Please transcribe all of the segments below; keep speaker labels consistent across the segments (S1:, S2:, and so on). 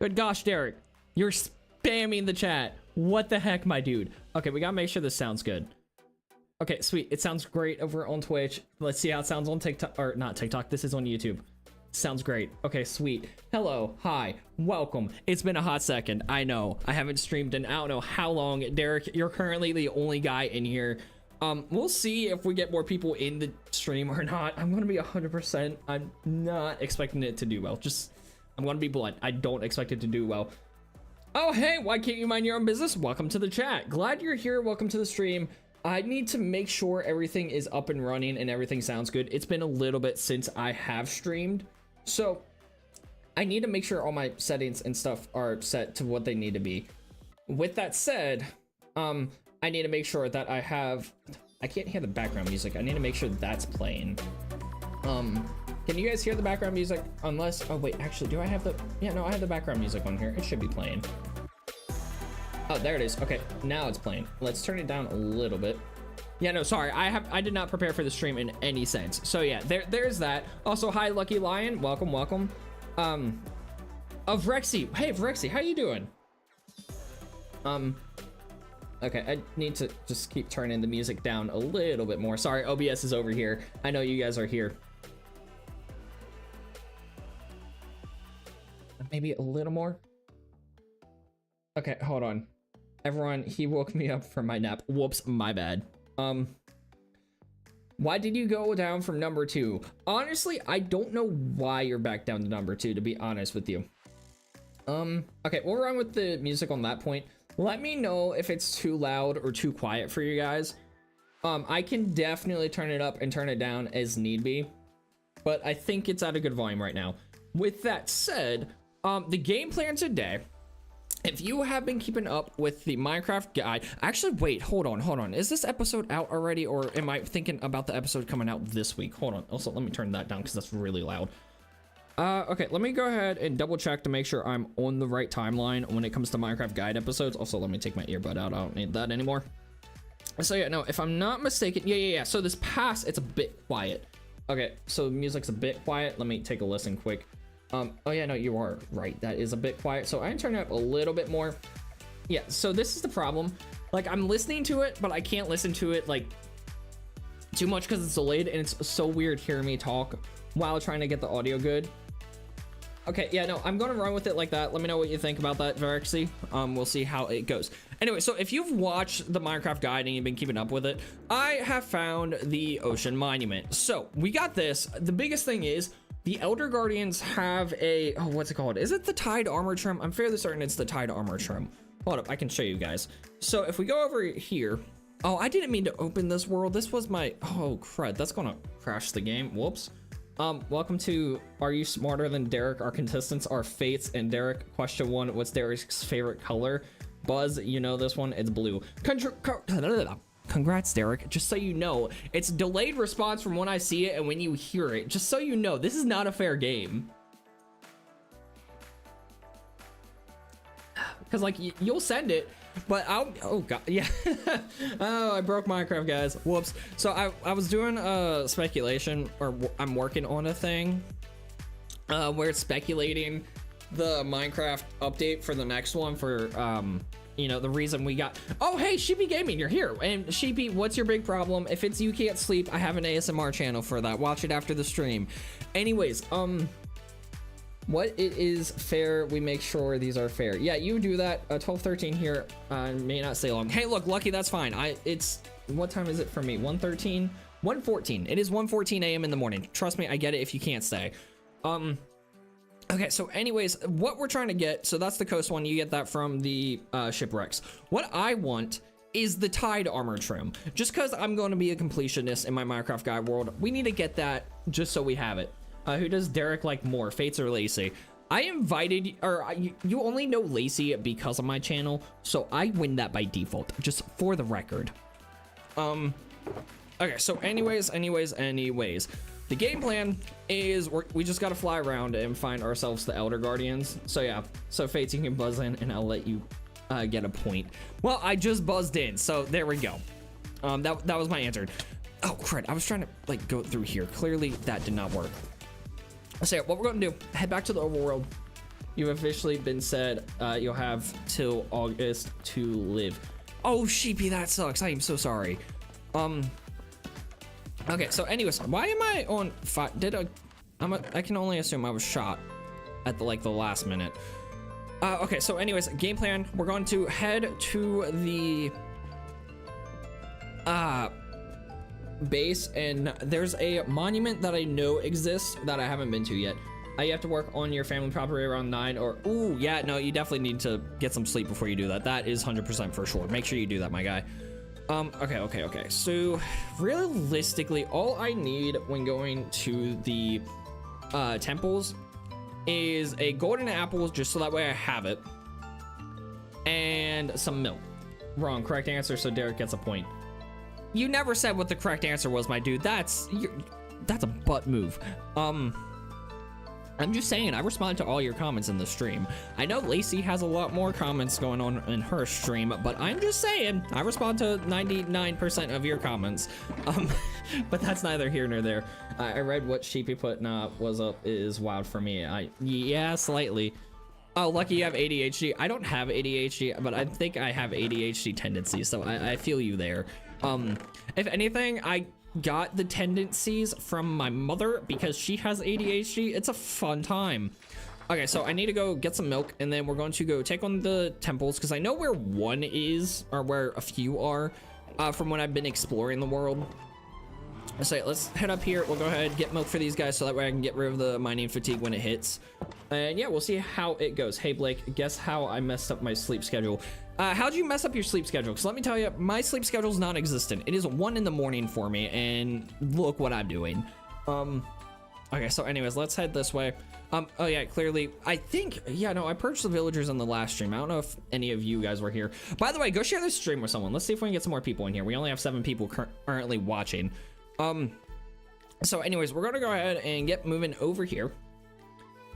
S1: Good gosh, Derek, you're spamming the chat. What the heck, my dude? Okay, we gotta make sure this sounds good. Okay, sweet. It sounds great over on Twitch. Let's see how it sounds on TikTok, or not TikTok. This is on YouTube. Sounds great. Okay, sweet. Hello, hi, welcome. It's been a hot second. I know. I haven't streamed in I don't know how long. Derek, you're currently the only guy in here. We'll see if we get more people in the stream or not. I'm gonna be 100%. I'm not expecting it to do well. I'm gonna be blunt. I don't expect it to do well. Oh, hey, why can't you mind your own business? Welcome to the chat. Glad you're here. Welcome to the stream. I need to make sure everything is up and running and everything sounds good. It's been a little bit since I have streamed, so I need to make sure all my settings and stuff are set to what they need to be. With that said, I need to make sure that I can't hear the background music. I need to make sure that's playing. Can you guys hear the background music? Unless, oh wait, actually, do I have the, yeah, no, I have the background music on here. It should be playing. Oh, there it is. Okay, now it's playing. Let's turn it down a little bit. Yeah, no, sorry. I did not prepare for the stream in any sense. So yeah, there's that. Also, hi, Lucky Lion. Welcome, welcome. Vrexy. Hey, Vrexy, how you doing? Okay, I need to just keep turning the music down a little bit more. Sorry, OBS is over here. I know you guys are here. Maybe a little more. Okay, hold on. Everyone, he woke me up from my nap. Whoops, my bad. Why did you go down from number 2? Honestly, I don't know why you're back down to number 2, to be honest with you. Okay, we'll run with the music on that point. Let me know if it's too loud or too quiet for you guys. I can definitely turn it up and turn it down as need be, but I think it's at a good volume right now. With that said, the game plan today, if you have been keeping up with the Minecraft guide, actually, wait, hold on. Is this episode out already, or am I thinking about the episode coming out this week? Hold on. Also, let me turn that down because that's really loud. Okay, let me go ahead and double check to make sure I'm on the right timeline when it comes to Minecraft guide episodes. Also, let me take my earbud out. I don't need that anymore. So yeah, no, if I'm not mistaken, yeah. So this pass, it's a bit quiet. Okay, so music's a bit quiet. Let me take a listen quick. Oh yeah, no, you are right. That is a bit quiet. So I can turn it up a little bit more. Yeah, so this is the problem. Like, I'm listening to it, but I can't listen to it like too much because it's delayed, and it's so weird hearing me talk while trying to get the audio good. Okay, yeah, no, I'm gonna run with it like that. Let me know what you think about that, Varexy. We'll see how it goes. Anyway, so if you've watched the Minecraft guide and you've been keeping up with it, I have found the ocean monument. So we got this. The biggest thing is the Elder Guardians have a, oh, what's it called? Is it the Tide Armor Trim? I'm fairly certain it's the Tide Armor Trim. Hold up, I can show you guys. So if we go over here, oh, I didn't mean to open this world. This was my, oh crud, that's gonna crash the game. Whoops. Welcome to Are You Smarter Than Derek? Our contestants are Fates and Derek. Question 1, what's Derek's favorite color? Buzz, you know this one, it's blue. Congrats, Derek. Just so you know, it's delayed response from when I see it and when you hear it. Just so you know, this is not a fair game. Because like you'll send it, but oh god, yeah. Oh, I broke Minecraft, guys. Whoops. So I was doing speculation, or I'm working on a thing where it's speculating the Minecraft update for the next one for you know, the reason we got, oh hey, Sheepy Gaming, you're here. And Sheepy, what's your big problem? If it's you can't sleep, I have an ASMR channel for that. Watch it after the stream. Anyways, what it is fair, we make sure these are fair. Yeah, you do that. 12:13 here may not stay long. Hey, look, Lucky, that's fine. It's, what time is it for me? 1:13, 1:14. It is 1:14 a.m. in the morning. Trust me, I get it if you can't stay. Okay, so anyways, what we're trying to get, so that's the coast one. You get that from the shipwrecks. What I want is the Tide Armor Trim. Just because I'm going to be a completionist in my Minecraft guide world, we need to get that just so we have it. Who does Derek like more, Fates or Lacey? I invited, or you only know Lacey because of my channel, so I win that by default, just for the record. Okay, so anyways, the game plan is we just gotta fly around and find ourselves the Elder Guardians. So yeah, so Fates, you can buzz in and I'll let you get a point. Well, I just buzzed in, so there we go. That was my answer. Oh crud, I was trying to like go through here. Clearly that did not work. So yeah, what we're gonna do, head back to the overworld. You've officially been said you'll have till August to live. Oh, Sheepy, that sucks. I am so sorry. Okay, so anyways, why am I on fire? I can only assume I was shot at the last minute. Okay, so anyways, game plan. We're going to head to the base, and there's a monument that I know exists that I haven't been to yet. You have to work on your family property around 9 or ooh, yeah, no, you definitely need to get some sleep before you do that. That is 100% for sure. Make sure you do that, my guy. Okay. So realistically, all I need when going to the temples is a golden apple, just so that way I have it, and some milk. Wrong, correct answer, so Derek gets a point. You never said what the correct answer was, my dude. That's a butt move. I'm just saying, I respond to all your comments in the stream. I know Lacey has a lot more comments going on in her stream, but I'm just saying, I respond to 99% of your comments. But that's neither here nor there. I read what Sheepy put was up is wild for me. Yeah, slightly. Oh, lucky you have ADHD. I don't have ADHD, but I think I have ADHD tendencies, so I feel you there. If anything, I got the tendencies from my mother because she has ADHD. It's a fun time. Okay, so I need to go get some milk, and then we're going to go take on the temples, because I know where one is, or where a few are, from when I've been exploring the world. So let's head up here. We'll go ahead, get milk for these guys, so that way I can get rid of the mining fatigue when it hits. And yeah, we'll see how it goes. Hey Blake, guess how I messed up my sleep schedule? How'd you mess up your sleep schedule? Because let me tell you, my sleep schedule is non-existent. It is 1 in the morning for me, and look what I'm doing. Okay, so anyways, let's head this way. Oh yeah, clearly, I think, yeah, no, I purged the villagers in the last stream. I don't know if any of you guys were here. By the way, go share this stream with someone. Let's see if we can get some more people in here. We only have 7 people currently watching. So anyways, we're gonna go ahead and get moving over here.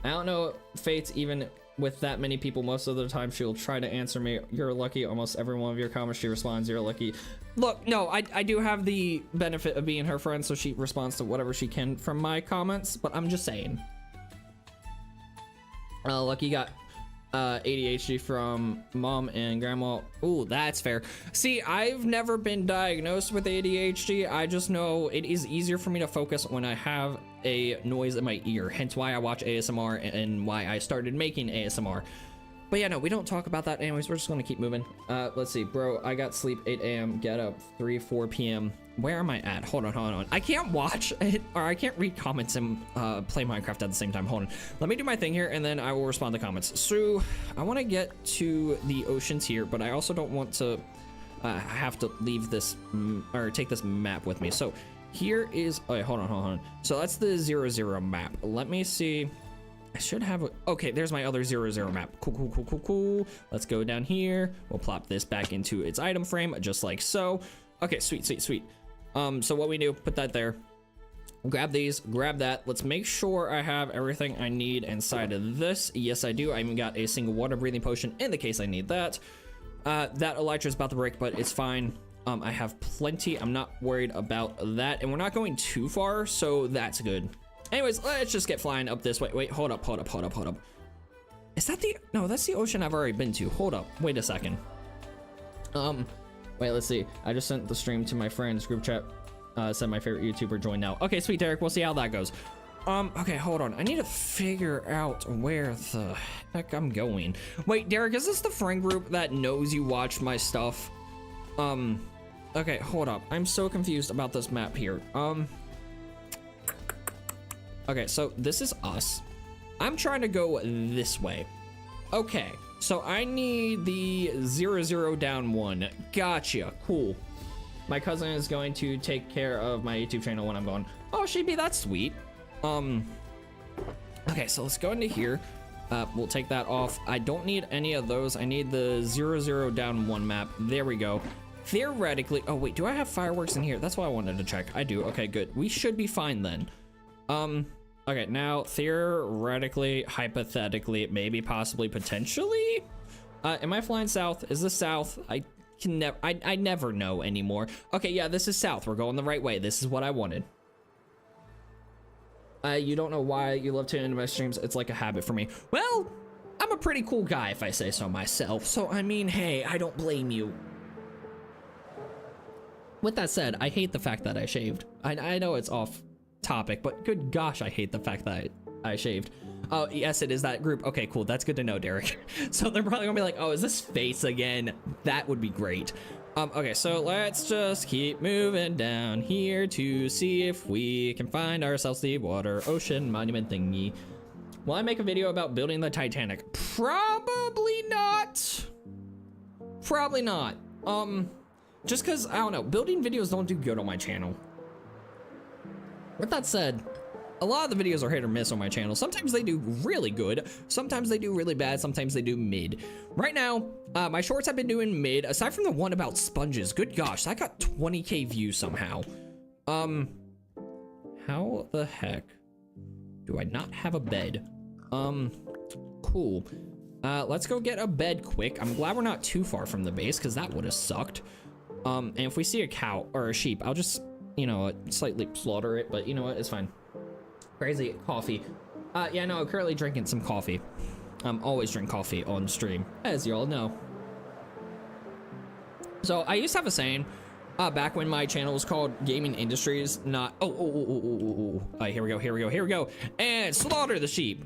S1: I don't know, Fate's even with that many people, most of the time she'll try to answer me. You're lucky. Almost every one of your comments she responds, you're lucky. Look, no, I do have the benefit of being her friend, so she responds to whatever she can from my comments, but I'm just saying. Lucky got ADHD from mom and grandma. Ooh, that's fair. See, I've never been diagnosed with ADHD. I just know it is easier for me to focus when I have a noise in my ear, hence why I watch ASMR and why I started making ASMR. But yeah, no, we don't talk about that anyways. We're just gonna keep moving. Let's see, bro, I got sleep 8 a.m. get up 4 p.m. Where am I at? Hold on. I can't watch it, or I can't read comments and play Minecraft at the same time. Hold on, let me do my thing here, and then I will respond to comments. So I want to get to the oceans here, but I also don't want to have to leave this or take this map with me. So here is, oh, wait, hold on. So that's the 0-0 map. Let me see. I should have okay, there's my other 0-0 map. Cool. Let's go down here. We'll plop this back into its item frame, just like so. Okay, sweet. So what we do, put that there. Grab these, grab that. Let's make sure I have everything I need inside of this. Yes, I do. I even got a single water breathing potion in the case I need that. That elytra's about to break, but it's fine. I have plenty. I'm not worried about that, and we're not going too far, so that's good. Anyways, let's just get flying up this way. Wait, hold up. Is that no, that's the ocean I've already been to. Hold up, wait a second. Wait, let's see. I just sent the stream to my friends group chat. Said my favorite YouTuber joined now. Okay, sweet, Derek, we'll see how that goes. Okay, hold on. I need to figure out where the heck I'm going. Wait, Derek, is this the friend group that knows you watch my stuff? Okay, hold up. I'm so confused about this map here. Okay, so this is us. I'm trying to go this way. Okay, so I need the 0-0 down 1. Gotcha, cool. My cousin is going to take care of my YouTube channel when I'm gone. Oh, Sheepy, that's sweet. Okay, so let's go into here. We'll take that off. I don't need any of those. I need the 0-0 down 1 map. There we go. Theoretically, oh wait, do I have fireworks in here? That's what I wanted to check. I do. Okay, good. We should be fine then. Okay, now theoretically, hypothetically, maybe, possibly, potentially. Am I flying south? Is this south? I can never. I never know anymore. Okay, yeah, this is south. We're going the right way. This is what I wanted. You don't know why you love tuning into my streams. It's like a habit for me. Well, I'm a pretty cool guy if I say so myself. So, I mean, hey, I don't blame you. With that said, I hate the fact that I shaved. I know it's off topic, but good gosh, I hate the fact that I shaved. Oh, yes, it is that group. Okay, cool. That's good to know, Derek. So they're probably gonna be like, oh, is this face again? That would be great. Okay, so let's just keep moving down here to see if we can find ourselves the water ocean monument thingy. Will I make a video about building the Titanic? Probably not. Probably not. Just because, I don't know, building videos don't do good on my channel. With that said, a lot of the videos are hit or miss on my channel. Sometimes they do really good, sometimes they do really bad, sometimes they do mid. Right now, my shorts have been doing mid, aside from the one about sponges. Good gosh, that got 20k views somehow. How the heck do I not have a bed? Cool. Let's go get a bed quick. I'm glad we're not too far from the base, because that would have sucked. And if we see a cow or a sheep, I'll just, you know, slightly slaughter it, but you know what, it's fine. Crazy coffee. Yeah, no, I'm currently drinking some coffee. Always drink coffee on stream, as you all know. So I used to have a saying, back when my channel was called Gaming Industries, not, here we go, and slaughter the sheep.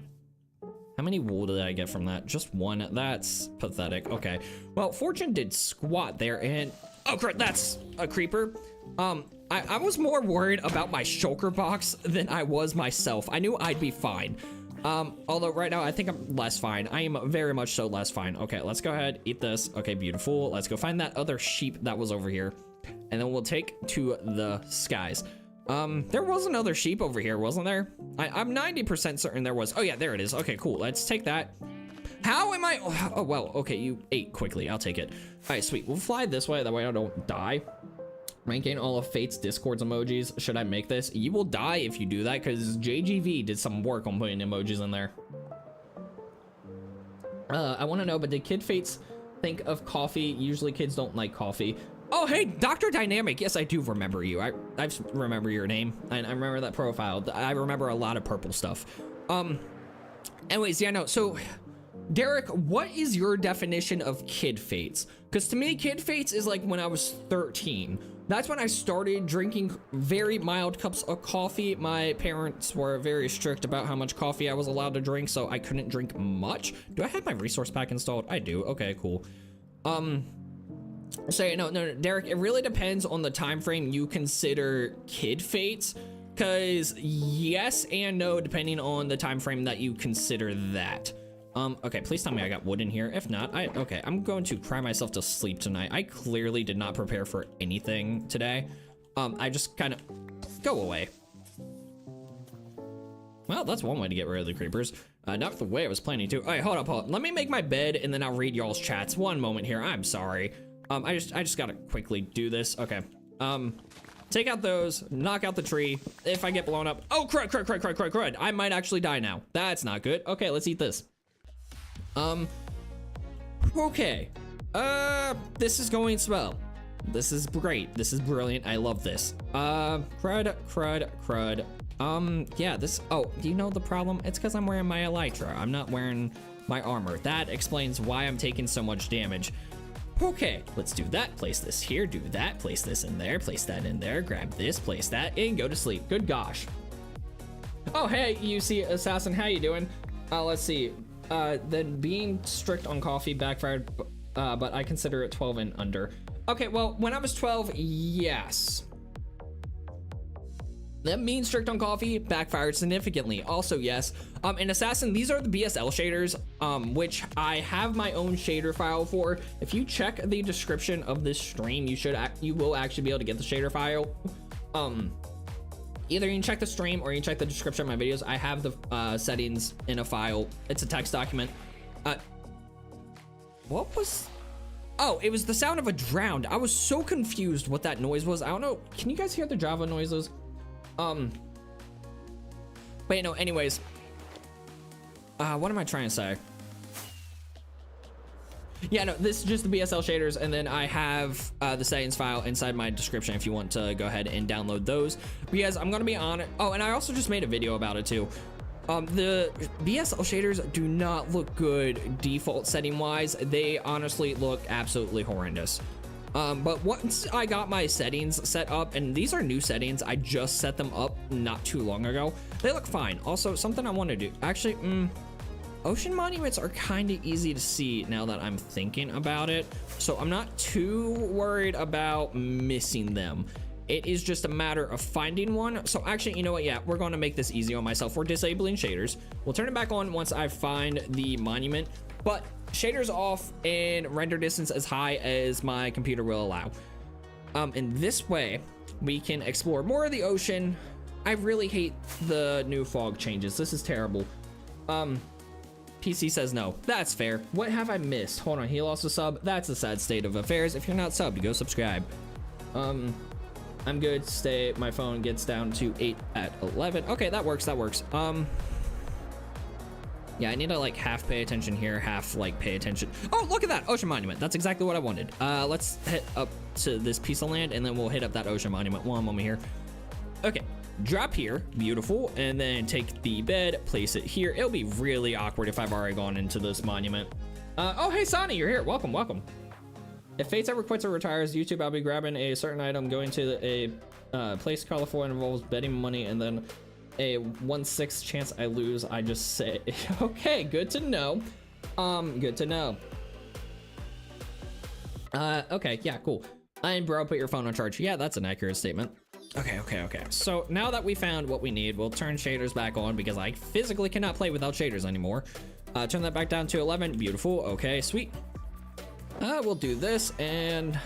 S1: How many wool did I get from that? Just one. That's pathetic. Okay. Well, Fortune did squat there, and oh crap, that's a creeper. I was more worried about my shulker box than I was myself. I knew I'd be fine. Although right now I think I'm less fine. I am very much so less fine. Okay, let's go ahead, eat this. Okay, beautiful. Let's go find that other sheep that was over here, and then we'll take to the skies. There was another sheep over here, wasn't there? I'm 90% certain there was. Oh yeah, there it is. Okay, cool. Let's take that. How am I? Oh, well, okay, you ate quickly. I'll take it. All right, sweet. We'll fly this way. That way I don't die. Ranking all of Fate's Discord's emojis. Should I make this? You will die if you do that, because JGV did some work on putting emojis in there. I want to know, but did Kid Fates think of coffee? Usually kids don't like coffee. Oh, hey, Dr. Dynamic. Yes, I do remember you. I remember your name. I remember that profile. I remember a lot of purple stuff. Anyways, yeah, no. So, Derek, what is your definition of Kid Fates? Because to me, Kid Fates is like when I was 13. That's when I started drinking very mild cups of coffee. My parents were very strict about how much coffee I was allowed to drink, so I couldn't drink much. Do I have my resource pack installed? I do. Okay, cool. So no, Derek, it really depends on the time frame you consider Kid Fates, because yes and no, depending on the time frame that you consider that. Okay, please tell me I got wood in here. If not, okay, I'm going to cry myself to sleep tonight. I clearly did not prepare for anything today. I just kind of go away. Well, that's one way to get rid of the creepers. Not the way I was planning to. All right, hold up. Let me make my bed and then I'll read y'all's chats. One moment here. I'm sorry. I just gotta quickly do this. Okay. Take out those, knock out the tree. If I get blown up, oh, crud. I might actually die now. That's not good. Okay, let's eat this. Okay. This is going swell. This is great. This is brilliant. I love this. Crud. Yeah, this, oh, do you know the problem? It's because I'm wearing my elytra. I'm not wearing my armor. That explains why I'm taking so much damage. Okay, let's do that. Place this here, do that. Place this in there, place that in there. Grab this, place that, and go to sleep. Good gosh. Oh, hey, UC Assassin, how you doing? Let's see. Then being strict on coffee backfired, but I consider it 12 and under. Okay, well, when I was 12, yes. Them being strict on coffee backfired significantly. Also, yes. And Assassin, these are the BSL shaders, which I have my own shader file for. If you check the description of this stream, you will actually be able to get the shader file. Either you can check the stream or you can check the description of my videos. I have the settings in a file. It's a text document. What was? Oh, it was the sound of a drowned. I was so confused what that noise was. I don't know. Can you guys hear the Java noises? But you know, anyways, what am I trying to say? Yeah, no, this is just the BSL shaders, and then I have the settings file inside my description if you want to go ahead and download those, because I'm gonna be on it. Oh, and I also just made a video about it too. The BSL shaders do not look good default setting wise. They honestly look absolutely horrendous. But once I got my settings set up, and these are new settings, I just set them up not too long ago, they look fine. Also, something I want to do, actually, ocean monuments are kind of easy to see now that I'm thinking about it, so I'm not too worried about missing them. It is just a matter of finding one. So actually, you know what? Yeah, we're going to make this easy on myself. We're disabling shaders. We'll turn it back on once I find the monument, but shaders off and render distance as high as my computer will allow. In this way, we can explore more of the ocean. I really hate the new fog changes. This is terrible. PC says no. That's fair. What have I missed? Hold on, he lost a sub. That's a sad state of affairs. If you're not subbed, go subscribe. I'm good. Stay. My phone gets down to 8 at 11. Okay, that works. That works. Yeah, I need to like half pay attention here, half like pay attention. Oh, look at that ocean monument. That's exactly what I wanted. Let's hit up to this piece of land and then we'll hit up that ocean monument. One moment here. Okay, drop here. Beautiful. And then take the bed, place it here. It'll be really awkward if I've already gone into this monument. Oh, hey, Sonny, you're here. Welcome, welcome. If Fates ever quits or retires YouTube, I'll be grabbing a certain item, going to a place colorful and involves betting money, and then a 1/6 chance I lose. I just say, okay, good to know. Good to know. Okay, yeah, cool. And bro, put your phone on charge. Yeah, that's an accurate statement. Okay. So now that we found what we need, we'll turn shaders back on because I physically cannot play without shaders anymore. Turn that back down to 11. Beautiful. Okay, sweet. We'll do this and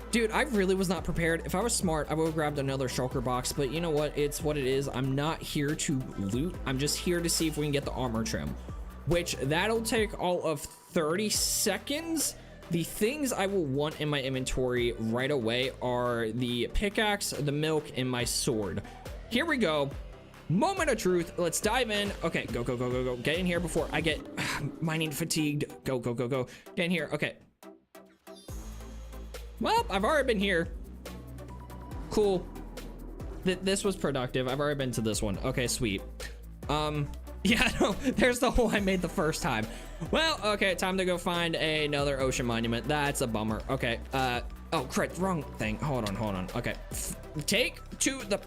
S1: dude, I really was not prepared. If I was smart, I would have grabbed another shulker box, but you know what? It's what it is. I'm not here to loot. I'm just here to see if we can get the armor trim, which that'll take all of 30 seconds. The things I will want in my inventory right away are the pickaxe, the milk, and my sword. Here we go. Moment of truth. Let's dive in. Okay, go. Get in here before I get mining fatigued. Go. Get in here. Okay. Well, I've already been here. Cool. This was productive. I've already been to this one. Okay, sweet. Yeah, no, there's the hole I made the first time. Well, okay, time to go find another ocean monument. That's a bummer. Okay, oh, crap, wrong thing. Hold on. Okay, take to the...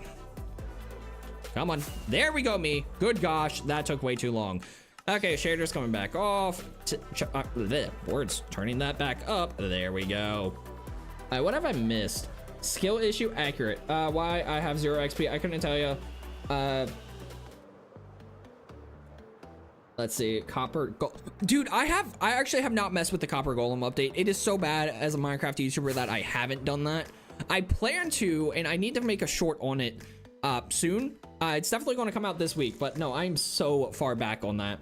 S1: Come on. There we go, me. Good gosh, that took way too long. Okay, shaders coming back off. Words, turning that back up. There we go. What have I missed? Skill issue accurate. Why I have 0 XP, I couldn't tell you. Let's see, copper dude, I actually have not messed with the copper golem update. It is so bad as a Minecraft YouTuber that I haven't done that. I plan to, and I need to make a short on it soon. It's definitely going to come out this week, but no, I'm so far back on that.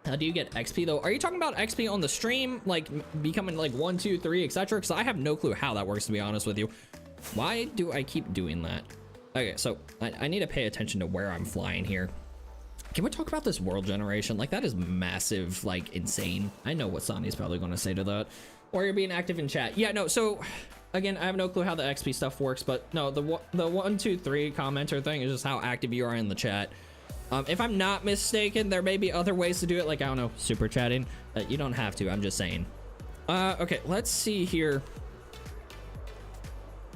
S1: How do you get XP though? Are you talking about XP on the stream, like becoming like 1, 2, 3, etc.? Because I have no clue how that works, to be honest with you. Why do I keep doing that? Okay, so I need to pay attention to where I'm flying here. Can we talk about this world generation? Like, that is massive, like, insane. I know what Sonny's probably going to say to that. Or you're being active in chat. Yeah, no, so, again, I have no clue how the XP stuff works, but no, the 1, 2, 3 commenter thing is just how active you are in the chat. If I'm not mistaken, there may be other ways to do it, like, I don't know, super chatting. You don't have to, I'm just saying. Okay, let's see here.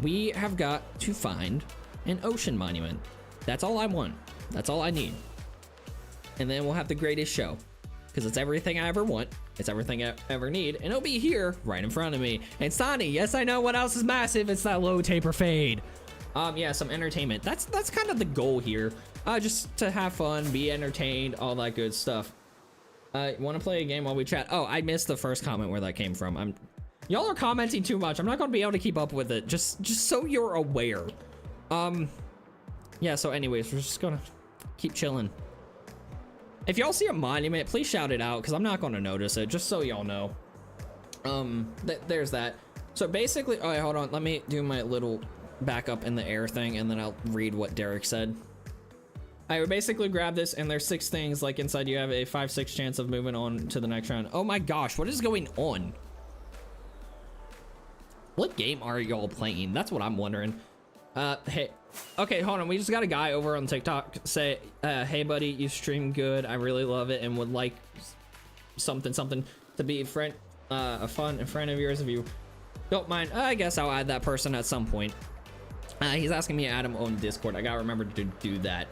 S1: We have got to find an ocean monument. That's all I want. That's all I need. And then we'll have the greatest show, because it's everything I ever want. It's everything I ever need, and it'll be here right in front of me. And Sonny, yes, I know what else is massive. It's that low taper fade. Yeah, some entertainment. That's kind of the goal here. Just to have fun, be entertained, all that good stuff. Want to play a game while we chat? Oh, I missed the first comment where that came from. Y'all are commenting too much. I'm not gonna be able to keep up with it. Just so you're aware. Yeah. So, anyways, we're just gonna keep chilling. If y'all see a monument, please shout it out, because I'm not going to notice it, just so y'all know. There's that. So basically, all right, hold on. Let me do my little backup in the air thing, and then I'll read what Derek said. I would basically grab this, and there's 6 things, like inside you have a 5/6 chance of moving on to the next round. Oh my gosh, what is going on? What game are y'all playing? That's what I'm wondering. Hey, Okay, hold on. We just got a guy over on TikTok say, hey buddy, you stream good. I really love it and would like something to be a friend, a friend of yours if you don't mind. I guess I'll add that person at some point. He's asking me to add him on Discord. I gotta remember to do that.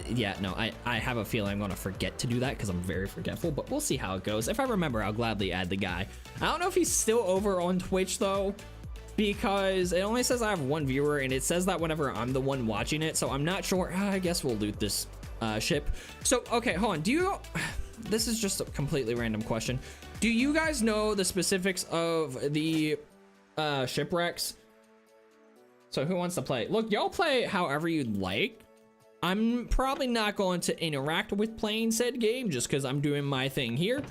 S1: Yeah, no, I have a feeling I'm gonna forget to do that because I'm very forgetful, but we'll see how it goes. If I remember, I'll gladly add the guy. I don't know if he's still over on Twitch though, because it only says I have one viewer and it says that whenever I'm the one watching it, so I'm not sure. I guess we'll loot this ship. So, okay, hold on. This is just a completely random question. Do you guys know the specifics of the shipwrecks? So who wants to play? Look, y'all play however you'd like. I'm probably not going to interact with playing said game just because I'm doing my thing here.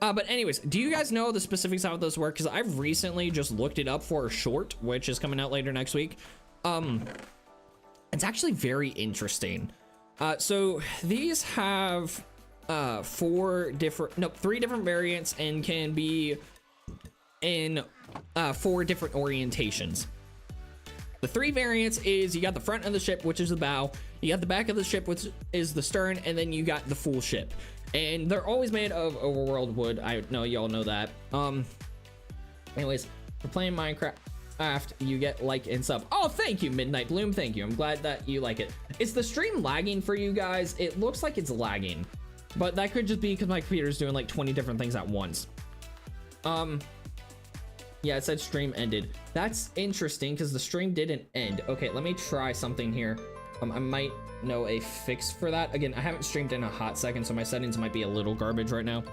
S1: But anyways, do you guys know the specifics of how those work? Because I've recently just looked it up for a short, which is coming out later next week. It's actually very interesting. So these have three different variants and can be in 4 different orientations. The 3 variants is you got the front of the ship, which is the bow, you got the back of the ship, which is the stern, and then you got the full ship. And they're always made of overworld wood. I know y'all know that. Anyways, for playing Minecraft, you get like and sub. Oh, thank you, Midnight Bloom. Thank you. I'm glad that you like it. Is the stream lagging for you guys? It looks like it's lagging, but that could just be because my computer's doing like 20 different things at once. Yeah, it said stream ended. That's interesting because the stream didn't end. Okay, let me try something here. I might know a fix for that. Again, I haven't streamed in a hot second, so my settings might be a little garbage right now.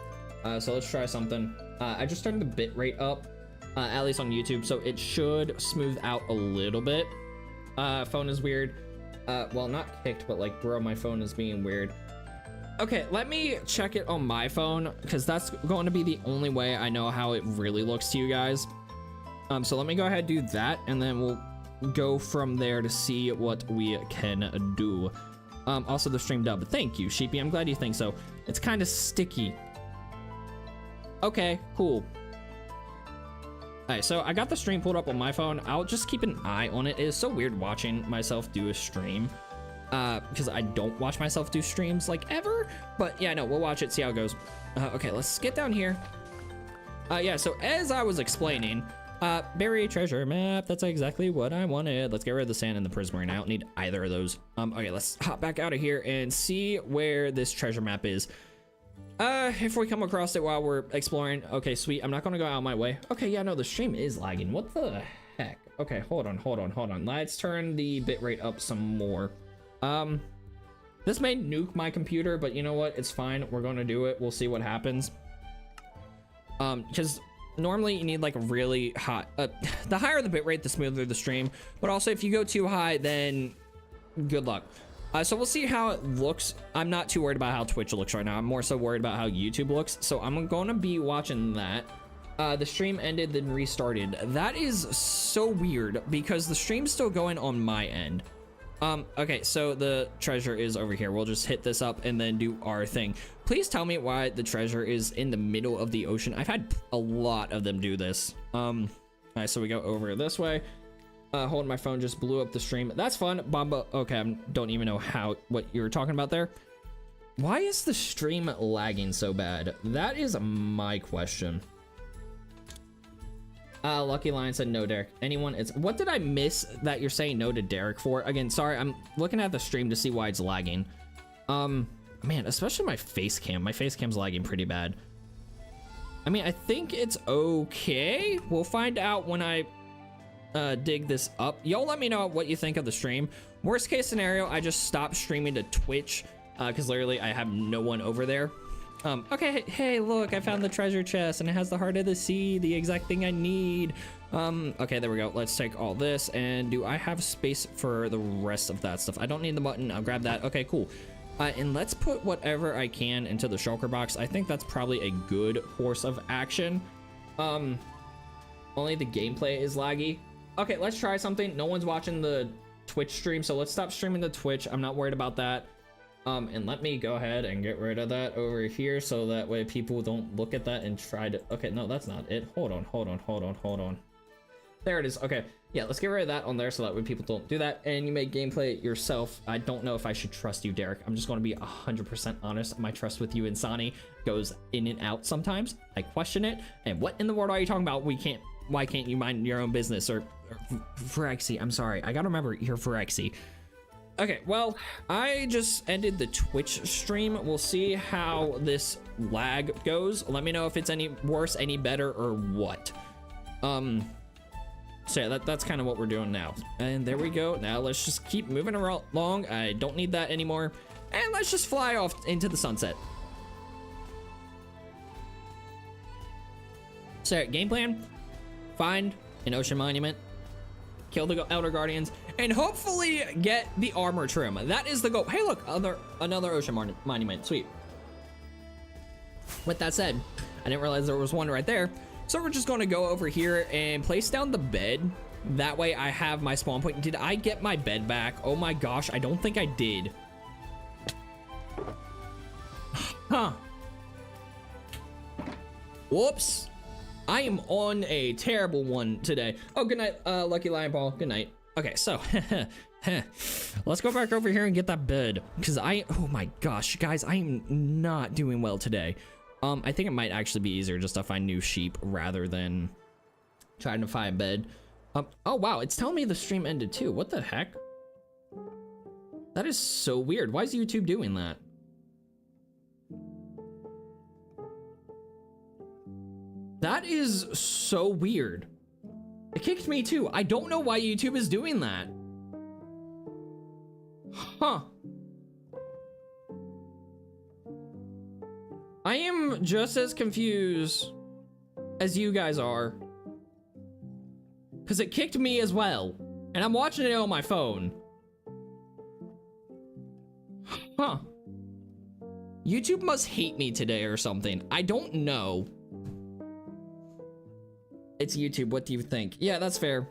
S1: So let's try something. I just turned the bit rate up, at least on YouTube, so it should smooth out a little bit. Phone is weird. Well, not kicked, but like, bro, my phone is being weird. Okay, let me check it on my phone because that's going to be the only way I know how it really looks to you guys. So let me go ahead and do that, and then we'll go from there to see what we can do. Also the stream dub. Thank you, Sheepy. I'm glad you think so. It's kind of sticky. Okay, cool. Alright, so I got the stream pulled up on my phone. I'll just keep an eye on it. It is so weird watching myself do a stream. Because I don't watch myself do streams like ever, but yeah, no, we'll watch it, see how it goes. Okay, let's get down here. Yeah, so as I was explaining, bury treasure map, that's exactly what I wanted. Let's get rid of the sand and the prismarine. I don't need either of those. Okay, let's hop back out of here and see where this treasure map is. If we come across it while we're exploring. Okay, sweet. I'm not gonna go out of my way. Okay, yeah, no, the stream is lagging. What the heck? Okay, hold on. Let's turn the bitrate up some more. This may nuke my computer, but you know what? It's fine. We're going to do it. We'll see what happens. Because normally you need like a really hot, the higher the bitrate, the smoother the stream. But also if you go too high, then good luck. So we'll see how it looks. I'm not too worried about how Twitch looks right now. I'm more so worried about how YouTube looks. So I'm going to be watching that. The stream ended, then restarted. That is so weird because the stream's still going on my end. Okay, so the treasure is over here. We'll just hit this up and then do our thing. Please tell me why the treasure is in the middle of the ocean. I've had a lot of them do this. All right, so we go over this way. Holding my phone just blew up the stream. That's fun. Bomba. Okay, I don't even know what you were talking about there. Why is the stream lagging so bad? That is my question. Lucky Lion said no, Derek. Anyone? What did I miss that you're saying no to Derek for? Again, sorry, I'm looking at the stream to see why it's lagging. Man, especially my face cam. My face cam's lagging pretty bad. I mean, I think it's okay. We'll find out when I dig this up. Y'all let me know what you think of the stream. Worst case scenario, I just stop streaming to Twitch because literally I have no one over there. Okay, hey, look, I found the treasure chest and it has the heart of the sea, the exact thing I need. Okay, there we go. Let's take all this. And do I have space for the rest of that stuff? I don't need the button. I'll grab that. Okay, cool. And let's put whatever I can into the shulker box. I think that's probably a good course of action. Only the gameplay is laggy. Okay, let's try something. No one's watching the Twitch stream, so let's stop streaming to Twitch. I'm not worried about that. And let me go ahead and get rid of that over here so that way people don't look at that and try to... Okay, no, that's not it. Hold on. There it is. Okay. Yeah, let's get rid of that on there so that way people don't do that. And you make gameplay yourself. I don't know if I should trust you, Derek. I'm just going to be 100% honest. My trust with you and Sani goes in and out sometimes. I question it. And what in the world are you talking about? Why can't you mind your own business? Or Phyrexy, I'm sorry. I gotta remember you're Phyrexy. Okay, well, I just ended the Twitch stream. We'll see how this lag goes. Let me know if it's any worse, any better, or what. So yeah, that's kind of what we're doing now. And there we go. Now let's just keep moving along. I don't need that anymore. And let's just fly off into the sunset. So game plan, find an ocean monument, kill the Elder Guardians, and hopefully get the armor trim. That is the goal. Hey, look, another ocean monument. Sweet. With that said, I didn't realize there was one right there. So we're just going to go over here and place down the bed. That way I have my spawn point. Did I get my bed back? Oh my gosh, I don't think I did. Huh. Whoops. I am on a terrible one today. Oh, good night, Lucky Lion Ball. Good night. Okay, so let's go back over here and get that bed. Because oh my gosh, guys, I am not doing well today. I think it might actually be easier just to find new sheep rather than trying to find a bed. Oh wow, it's telling me the stream ended too. What the heck? That is so weird. Why is YouTube doing that? That is so weird. It kicked me too. I don't know why YouTube is doing that. Huh. I am just as confused as you guys are. Because it kicked me as well. And I'm watching it on my phone. Huh. YouTube must hate me today or something. I don't know. It's YouTube. What do you think? Yeah, that's fair.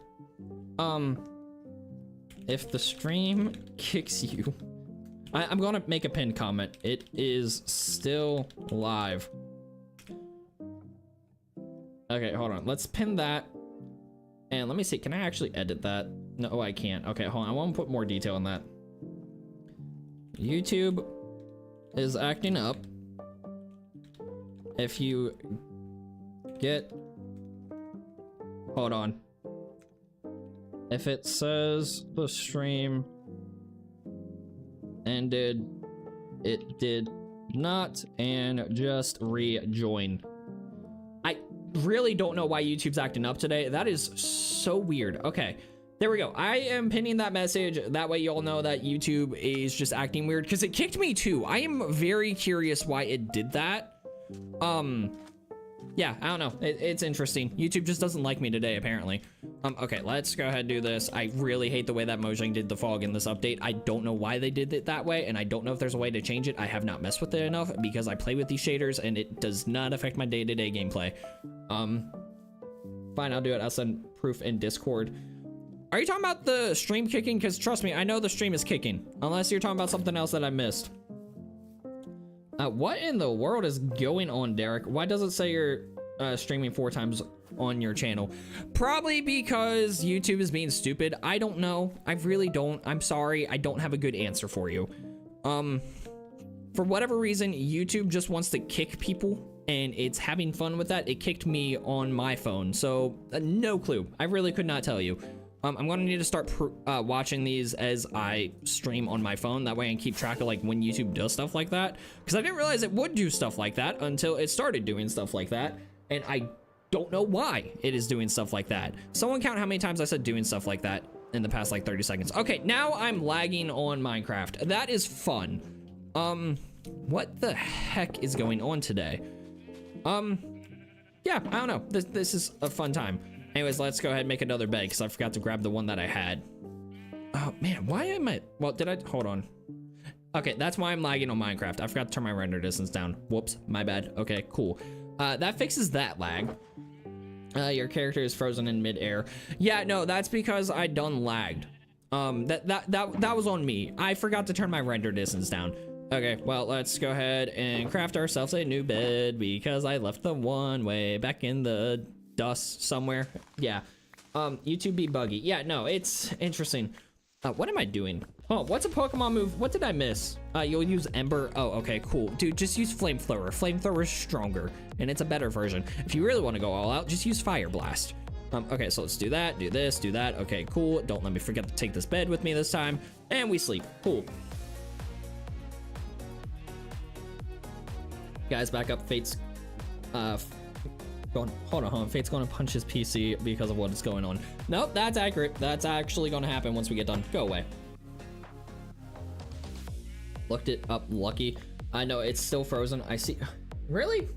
S1: If the stream kicks you... I'm gonna make a pinned comment. It is still live. Okay, hold on. Let's pin that. And let me see. Can I actually edit that? No, I can't. Okay, hold on. I want to put more detail on that. YouTube is acting up. If you get... Hold on. If it says the stream ended, it did not, and just rejoin. I really don't know why YouTube's acting up today. That is so weird. Okay, there we go. I am pinning that message. That way you all know that YouTube is just acting weird because it kicked me too. I am very curious why it did that. Yeah, I don't know. It's interesting. YouTube just doesn't like me today, apparently. Okay, let's go ahead and do this. I really hate the way that Mojang did the fog in this update. I don't know why they did it that way, and I don't know if there's a way to change it. I have not messed with it enough because I play with these shaders, and it does not affect my day-to-day gameplay. Fine, I'll do it. I'll send proof in Discord. Are you talking about the stream kicking? Because trust me, I know the stream is kicking. Unless you're talking about something else that I missed. What in the world is going on, Derek? Why does it say you're streaming 4 times on your channel? Probably because YouTube is being stupid. I don't know. I really don't. I'm sorry. I don't have a good answer for you. For whatever reason, YouTube just wants to kick people, and it's having fun with that. It kicked me on my phone, so no clue. I really could not tell you. I'm gonna need to start watching these as I stream on my phone. That way I can keep track of like when YouTube does stuff like that. Because I didn't realize it would do stuff like that until it started doing stuff like that. And I don't know why it is doing stuff like that. Someone count how many times I said doing stuff like that in the past like 30 seconds. Okay, now I'm lagging on Minecraft. That is fun. What the heck is going on today? Yeah, I don't know. This is a fun time. Anyways, let's go ahead and make another bed because I forgot to grab the one that I had. Oh man, why am I? Well, did I? Hold on. Okay, that's why I'm lagging on Minecraft. I forgot to turn my render distance down. Whoops, my bad. Okay, cool. That fixes that lag. Your character is frozen in midair. Yeah, no, that's because I done lagged. That was on me. I forgot to turn my render distance down. Okay, well, let's go ahead and craft ourselves a new bed because I left the one way back in the dust somewhere. Yeah. YouTube be buggy. Yeah, no, it's interesting. What am I doing? Oh, what's a Pokemon move? What did I miss? You'll use Ember. Oh, okay, cool. Dude, just use Flamethrower. Flamethrower is stronger, and it's a better version. If you really want to go all out, just use Fire Blast. Okay, so let's do that, do this, do that. Okay, cool. Don't let me forget to take this bed with me this time. And we sleep. Cool. Guys, back up. Fate's hold on. Fate's gonna punch his PC because of what is going on. Nope, that's accurate. That's actually gonna happen once we get done. Go away. Looked it up, lucky. I know it's still frozen. I see. Really?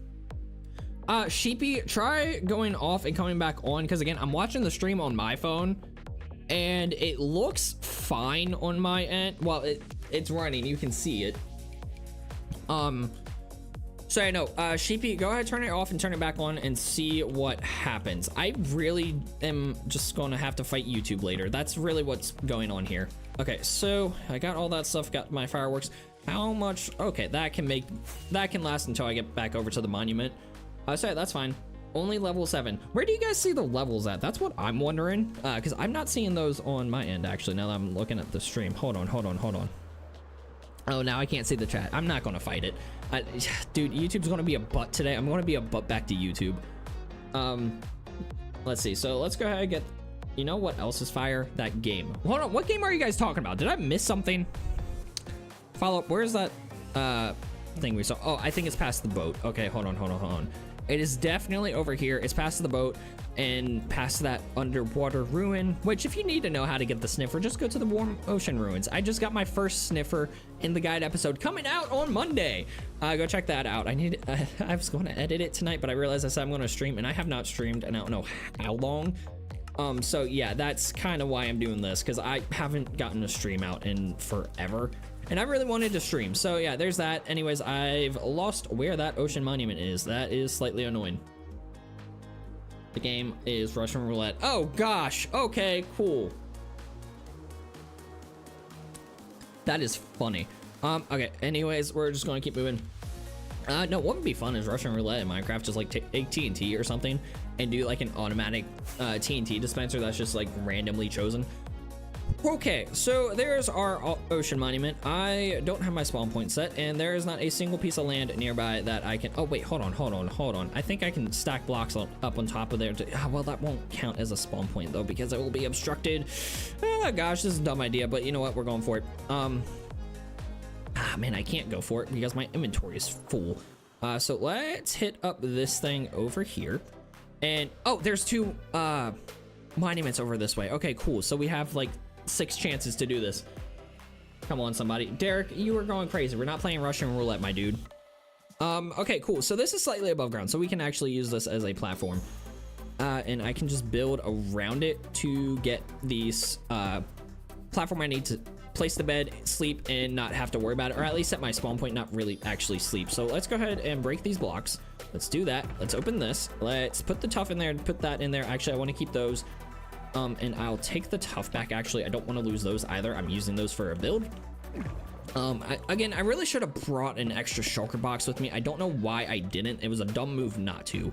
S1: Sheepy, try going off and coming back on, because again, I'm watching the stream on my phone and it looks fine on my end. Well, it's running, you can see it. So I know, Sheepy, go ahead, turn it off and turn it back on and see what happens. I really am just gonna have to fight YouTube later. That's really what's going on here. Okay, so I got all that stuff, got my fireworks. How much? Okay, that can last until I get back over to the monument. So that's fine. Only level 7. Where do you guys see the levels at? That's what I'm wondering, because I'm not seeing those on my end, actually, now that I'm looking at the stream. Hold on. Oh, now I can't see the chat. I'm not gonna fight it. Dude, YouTube's gonna be a butt today. I'm gonna be a butt back to YouTube. Let's see. So let's go ahead and get, you know what else is fire? That game. Hold on, what game are you guys talking about? Did I miss something? Follow up, where's that thing we saw? Oh, I think it's past the boat. Okay, hold on. It is definitely over here. It's past the boat and past that underwater ruin, which if you need to know how to get the sniffer, just go to the warm ocean ruins. I just got my first sniffer in the guide episode coming out on Monday. Go check that out. I was going to edit it tonight, but I realized I said I'm going to stream, and I have not streamed and I don't know how long. So yeah, that's kind of why I'm doing this, because I haven't gotten a stream out in forever. And I really wanted to stream. So yeah, there's that. Anyways, I've lost where that ocean monument is. That is slightly annoying. The game is Russian roulette. Oh gosh. Okay, cool. That is funny. Okay, anyways, we're just gonna keep moving. No, what would be fun is Russian roulette in Minecraft, just like take TNT or something and do like an automatic TNT dispenser that's just like randomly chosen. Okay, so there's our ocean monument. I don't have my spawn point set, and there is not a single piece of land nearby that I can. Oh wait, hold on. I think I can stack blocks up on top of there. Well, that won't count as a spawn point though, because it will be obstructed. Oh gosh, this is a dumb idea, but you know what? We're going for it. Man, I can't go for it because my inventory is full. So let's hit up this thing over here, and oh, there's 2 monuments over this way. Okay, cool. So we have like 6 chances to do this. Come on, somebody. Derek, you are going crazy. We're not playing Russian roulette, my dude. Okay, cool. So this is slightly above ground, so we can actually use this as a platform. And I can just build around it to get these platform I need to place the bed, sleep, and not have to worry about it, or at least at my spawn point, not really actually sleep. So let's go ahead and break these blocks. Let's do that. Let's open this. Let's put the tuff in there and put that in there. Actually, I want to keep those. And I'll take the tuff back. Actually, I don't want to lose those either. I'm using those for a build. Again, I really should have brought an extra shulker box with me. I don't know why I didn't. It was a dumb move not to.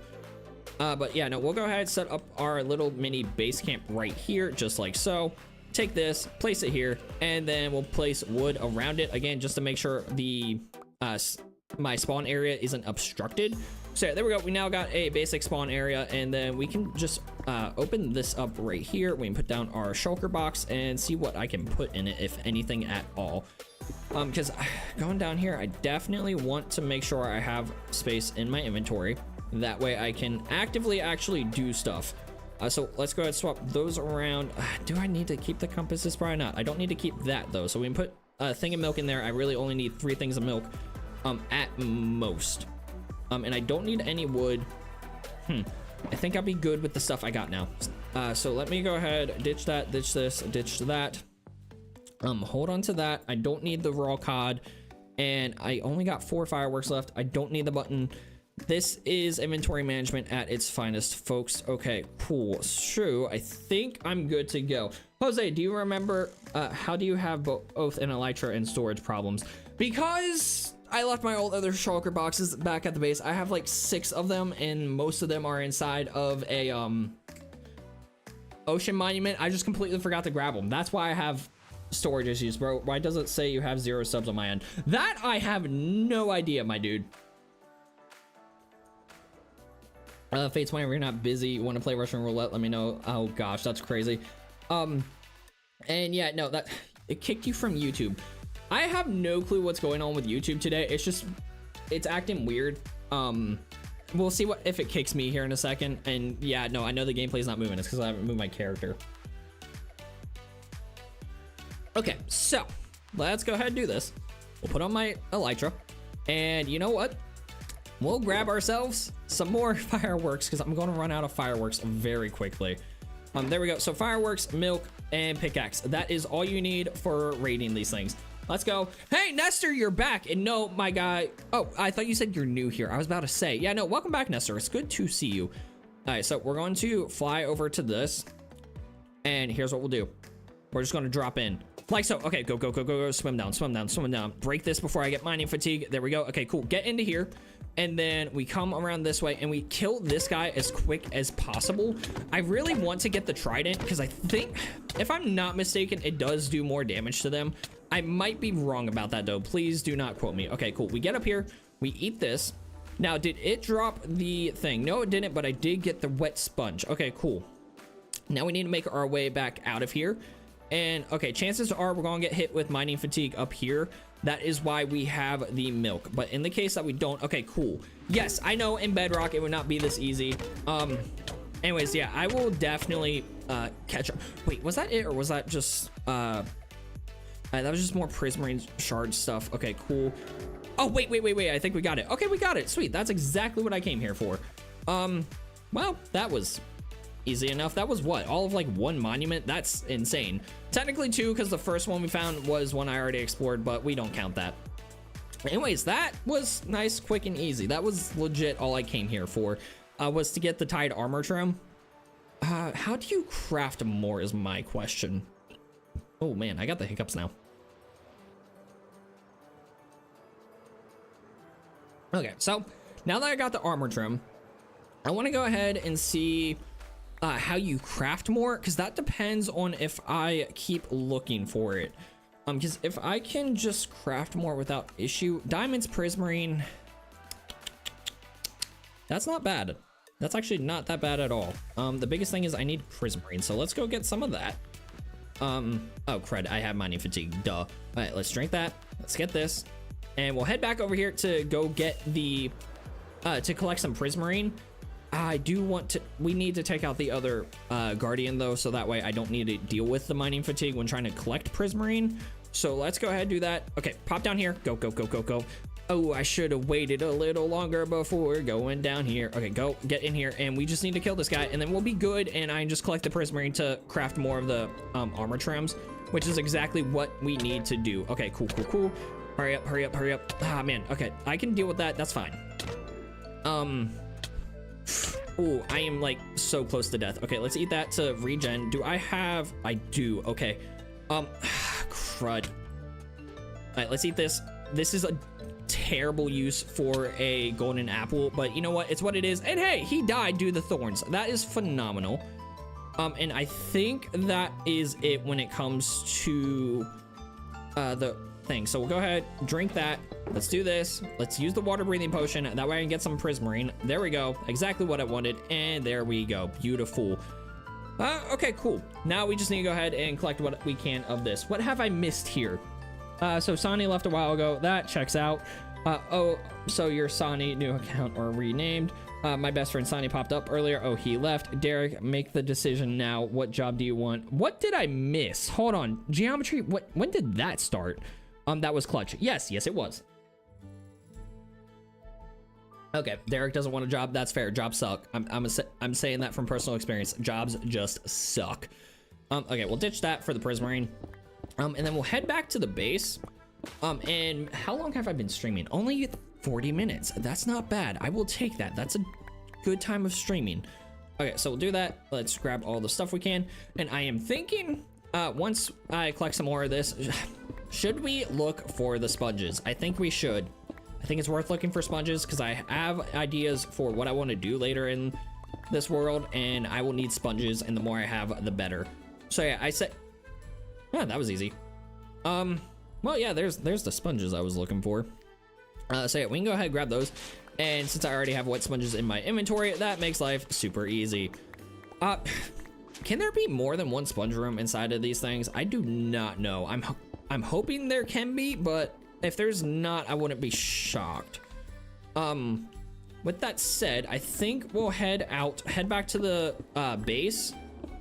S1: But yeah, no, we'll go ahead and set up our little mini base camp right here, just like so. Take this, place it here, and then we'll place wood around it again, just to make sure the my spawn area isn't obstructed. So yeah, there we go. We now got a basic spawn area, and then we can just open this up right here. We can put down our shulker box and see what I can put in it, if anything at all. Because going down here, I definitely want to make sure I have space in my inventory. That way I can actively actually do stuff. So let's go ahead and swap those around. Do I need to keep the compasses? Probably not. I don't need to keep that though. So we can put a thing of milk in there. I really only need 3 things of milk at most. And I don't need any wood. I think I'll be good with the stuff I got now. So let me go ahead, ditch that, ditch this, ditch that. Hold on to that. I don't need the raw cod, and I only got 4 fireworks left. I don't need the button. This is inventory management at its finest, folks. Okay, cool. So I think I'm good to go. Jose, do you remember how do you have both an elytra and storage problems? Because I left my old other shulker boxes back at the base. I have like 6 of them, and most of them are inside of a Ocean Monument, I just completely forgot to grab them. That's why I have storage issues, bro. Why does it say you have 0 subs on my end? That I have no idea, my dude. Fates, whenever you're not busy, you want to play Russian roulette, let me know. Oh gosh, that's crazy. And yeah, no, that it kicked you from YouTube. I have no clue what's going on with YouTube today. It's acting weird. We'll see what if it kicks me here in a second. And yeah, no, I know the gameplay's not moving. It's because I haven't moved my character. Okay, so let's go ahead and do this. We'll put on my elytra, and you know what? We'll grab ourselves some more fireworks because I'm going to run out of fireworks very quickly. There we go. So fireworks, milk, and pickaxe. That is all you need for raiding these things. Let's go. Hey, Nestor, you're back. And no, my guy. Oh, I thought you said you're new here. I was about to say, yeah, no, welcome back, Nestor. It's good to see you. All right, so we're going to fly over to this. And here's what we'll do. We're just going to drop in. Like so. Okay, go, go, go, go, go. Swim down, swim down, swim down. Break this before I get mining fatigue. There we go. Okay, cool. Get into here. And then we come around this way and we kill this guy as quick as possible. I really want to get the trident because I think, if I'm not mistaken, it does do more damage to them. I might be wrong about that though. Please do not quote me. Okay, cool. We get up here, we eat this. Now, did it drop the thing? No, it didn't, but I did get the wet sponge. Okay, cool. Now we need to make our way back out of here. And okay, chances are we're gonna get hit with mining fatigue up here. That is why we have the milk. But in the case that we don't, okay, cool. Yes, I know in Bedrock it would not be this easy. Anyways, yeah, I will definitely catch up. Wait, was that it, or was that just that was just more prismarine shard stuff? Okay, cool. Oh, wait, I think we got it. Okay, we got it. Sweet. That's exactly what I came here for. Well, that was easy enough. That was what, all of like 1 monument? That's insane. Technically 2, because the first one we found was one I already explored, but we don't count that. Anyways, that was nice, quick, and easy. That was legit all I came here for, was to get the tied armor trim. How do you craft more is my question. Oh man, I got the hiccups now. Okay, so now that I got the armor trim, I want to go ahead and see how you craft more, because that depends on if I keep looking for it. Because if I can just craft more without issue, diamonds, prismarine, that's not bad. That's actually not that bad at all. The biggest thing is I need prismarine, so let's go get some of that. Oh crud, I have mining fatigue, duh. All right, let's drink that. Let's get this, and we'll head back over here to go get the to collect some prismarine. I do want to, we need to take out the other guardian though, so that way I don't need to deal with the mining fatigue when trying to collect prismarine. So let's go ahead and do that. Okay, pop down here. Go, go, go, go, go. Oh, I should have waited a little longer before going down here. Okay, go, get in here, and we just need to kill this guy, and then we'll be good, and I can just collect the prismarine to craft more of the armor trims, which is exactly what we need to do. Okay, cool, cool, cool. Hurry up, hurry up, hurry up. Ah, man, okay, I can deal with that. That's fine. Oh, I am like so close to death. Okay, let's eat that to regen. Do I have? I do. Okay. Crud. All right, let's eat this. This is a terrible use for a golden apple, but you know what? It's what it is. And hey, he died due to the thorns. That is phenomenal. And I think that is it when it comes to the thing. So we'll go ahead, drink that. Let's do this. Let's use the water breathing potion. That way I can get some prismarine. There we go. Exactly what I wanted. And there we go. Beautiful. Okay, cool. Now we just need to go ahead and collect what we can of this. What have I missed here? So Sonny left a while ago. That checks out. Oh, so your Sonny new account or renamed. My best friend Sonny popped up earlier. Oh, he left. Derek, make the decision now. What job do you want? What did I miss? Hold on. Geometry. When did that start? That was clutch. Yes, it was. Okay, Derek doesn't want a job. That's fair. Jobs suck. I'm saying that from personal experience. Jobs just suck. Okay, we'll ditch that for the prismarine. And then we'll head back to the base. And how long have I been streaming? Only 40 minutes. That's not bad. I will take that. That's a good time of streaming. Okay, so we'll do that. Let's grab all the stuff we can. And I am thinking, once I collect some more of this, should we look for the sponges? I think we should. I think it's worth looking for sponges because I have ideas for what I want to do later in this world, and I will need sponges, and the more I have, the better. So yeah, I said, yeah, that was easy. Well, yeah, there's the sponges I was looking for. So yeah, we can go ahead and grab those. And since I already have wet sponges in my inventory, that makes life super easy. Can there be more than one sponge room inside of these things? I do not know. I'm hoping there can be, but if there's not, I wouldn't be shocked. With that said, I think we'll head back to the base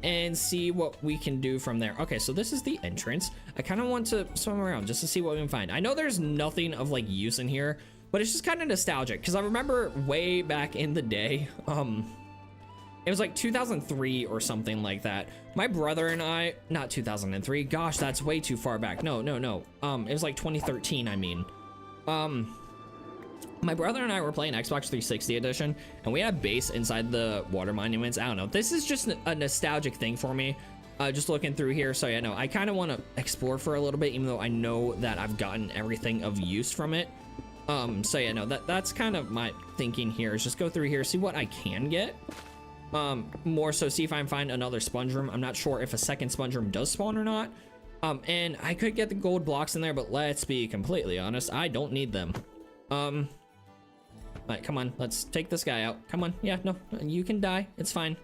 S1: and see what we can do from there. Okay, so this is the entrance. I kind of want to swim around just to see what we can find. I know there's nothing of like use in here, but it's just kind of nostalgic because I remember way back in the day, it was like 2003 or something like that. My brother and I, not 2003, gosh, that's way too far back. No. It was like 2013, I mean. My brother and I were playing Xbox 360 edition, and we had a base inside the water monuments. I don't know. This is just a nostalgic thing for me. Just looking through here. So yeah, no, I kind of want to explore for a little bit, even though I know that I've gotten everything of use from it. So yeah, no, that's kind of my thinking here, is just go through here, see what I can get. More so see if I can find another sponge room. I'm not sure if a second sponge room does spawn or not. And I could get the gold blocks in there, but let's be completely honest, I don't need them. All right, come on, let's take this guy out. Come on, yeah, no, you can die, it's fine.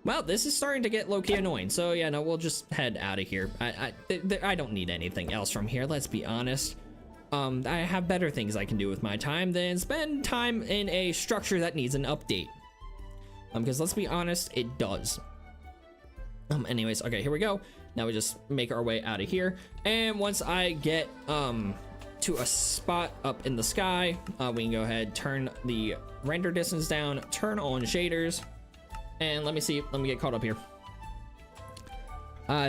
S1: Well, this is starting to get low-key annoying, so yeah, no, we'll just head out of here. I don't need anything else from here, let's be honest. I have better things I can do with my time than spend time in a structure that needs an update. Because let's be honest, it does. Anyways, okay, here we go. Now we just make our way out of here. And once I get, to a spot up in the sky, we can go ahead, turn the render distance down, turn on shaders, and let me get caught up here.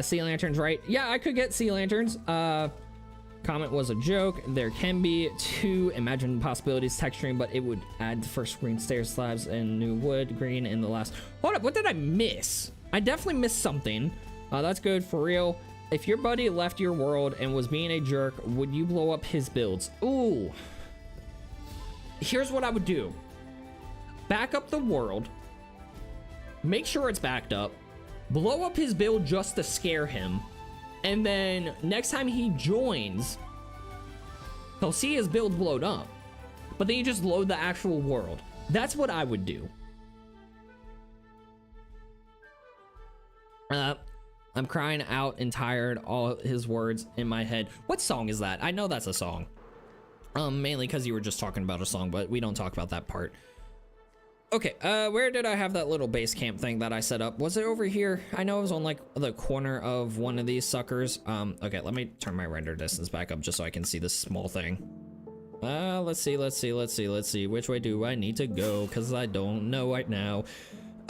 S1: Sea lanterns, right? Yeah, I could get sea lanterns. Comment was a joke. There can be two imagined possibilities texturing, but it would add the first green stair slabs and new wood green in the last. Hold up, what did I miss? I definitely missed something. That's good for real. If your buddy left your world and was being a jerk, would you blow up his builds? Ooh. Here's what I would do. Back up the world. Make sure it's backed up. Blow up his build just to scare him. And then next time he joins, he'll see his build blowed up. But then you just load the actual world. That's what I would do. I'm crying out and tired, all his words in my head. What song is that? I know that's a song. Mainly because you were just talking about a song, but we don't talk about that part. Okay, where did I have that little base camp thing that I set up? Was it over here? I know it was on like the corner of one of these suckers. Okay, let me turn my render distance back up just so I can see this small thing. Let's see. Which way do I need to go? Because I don't know right now.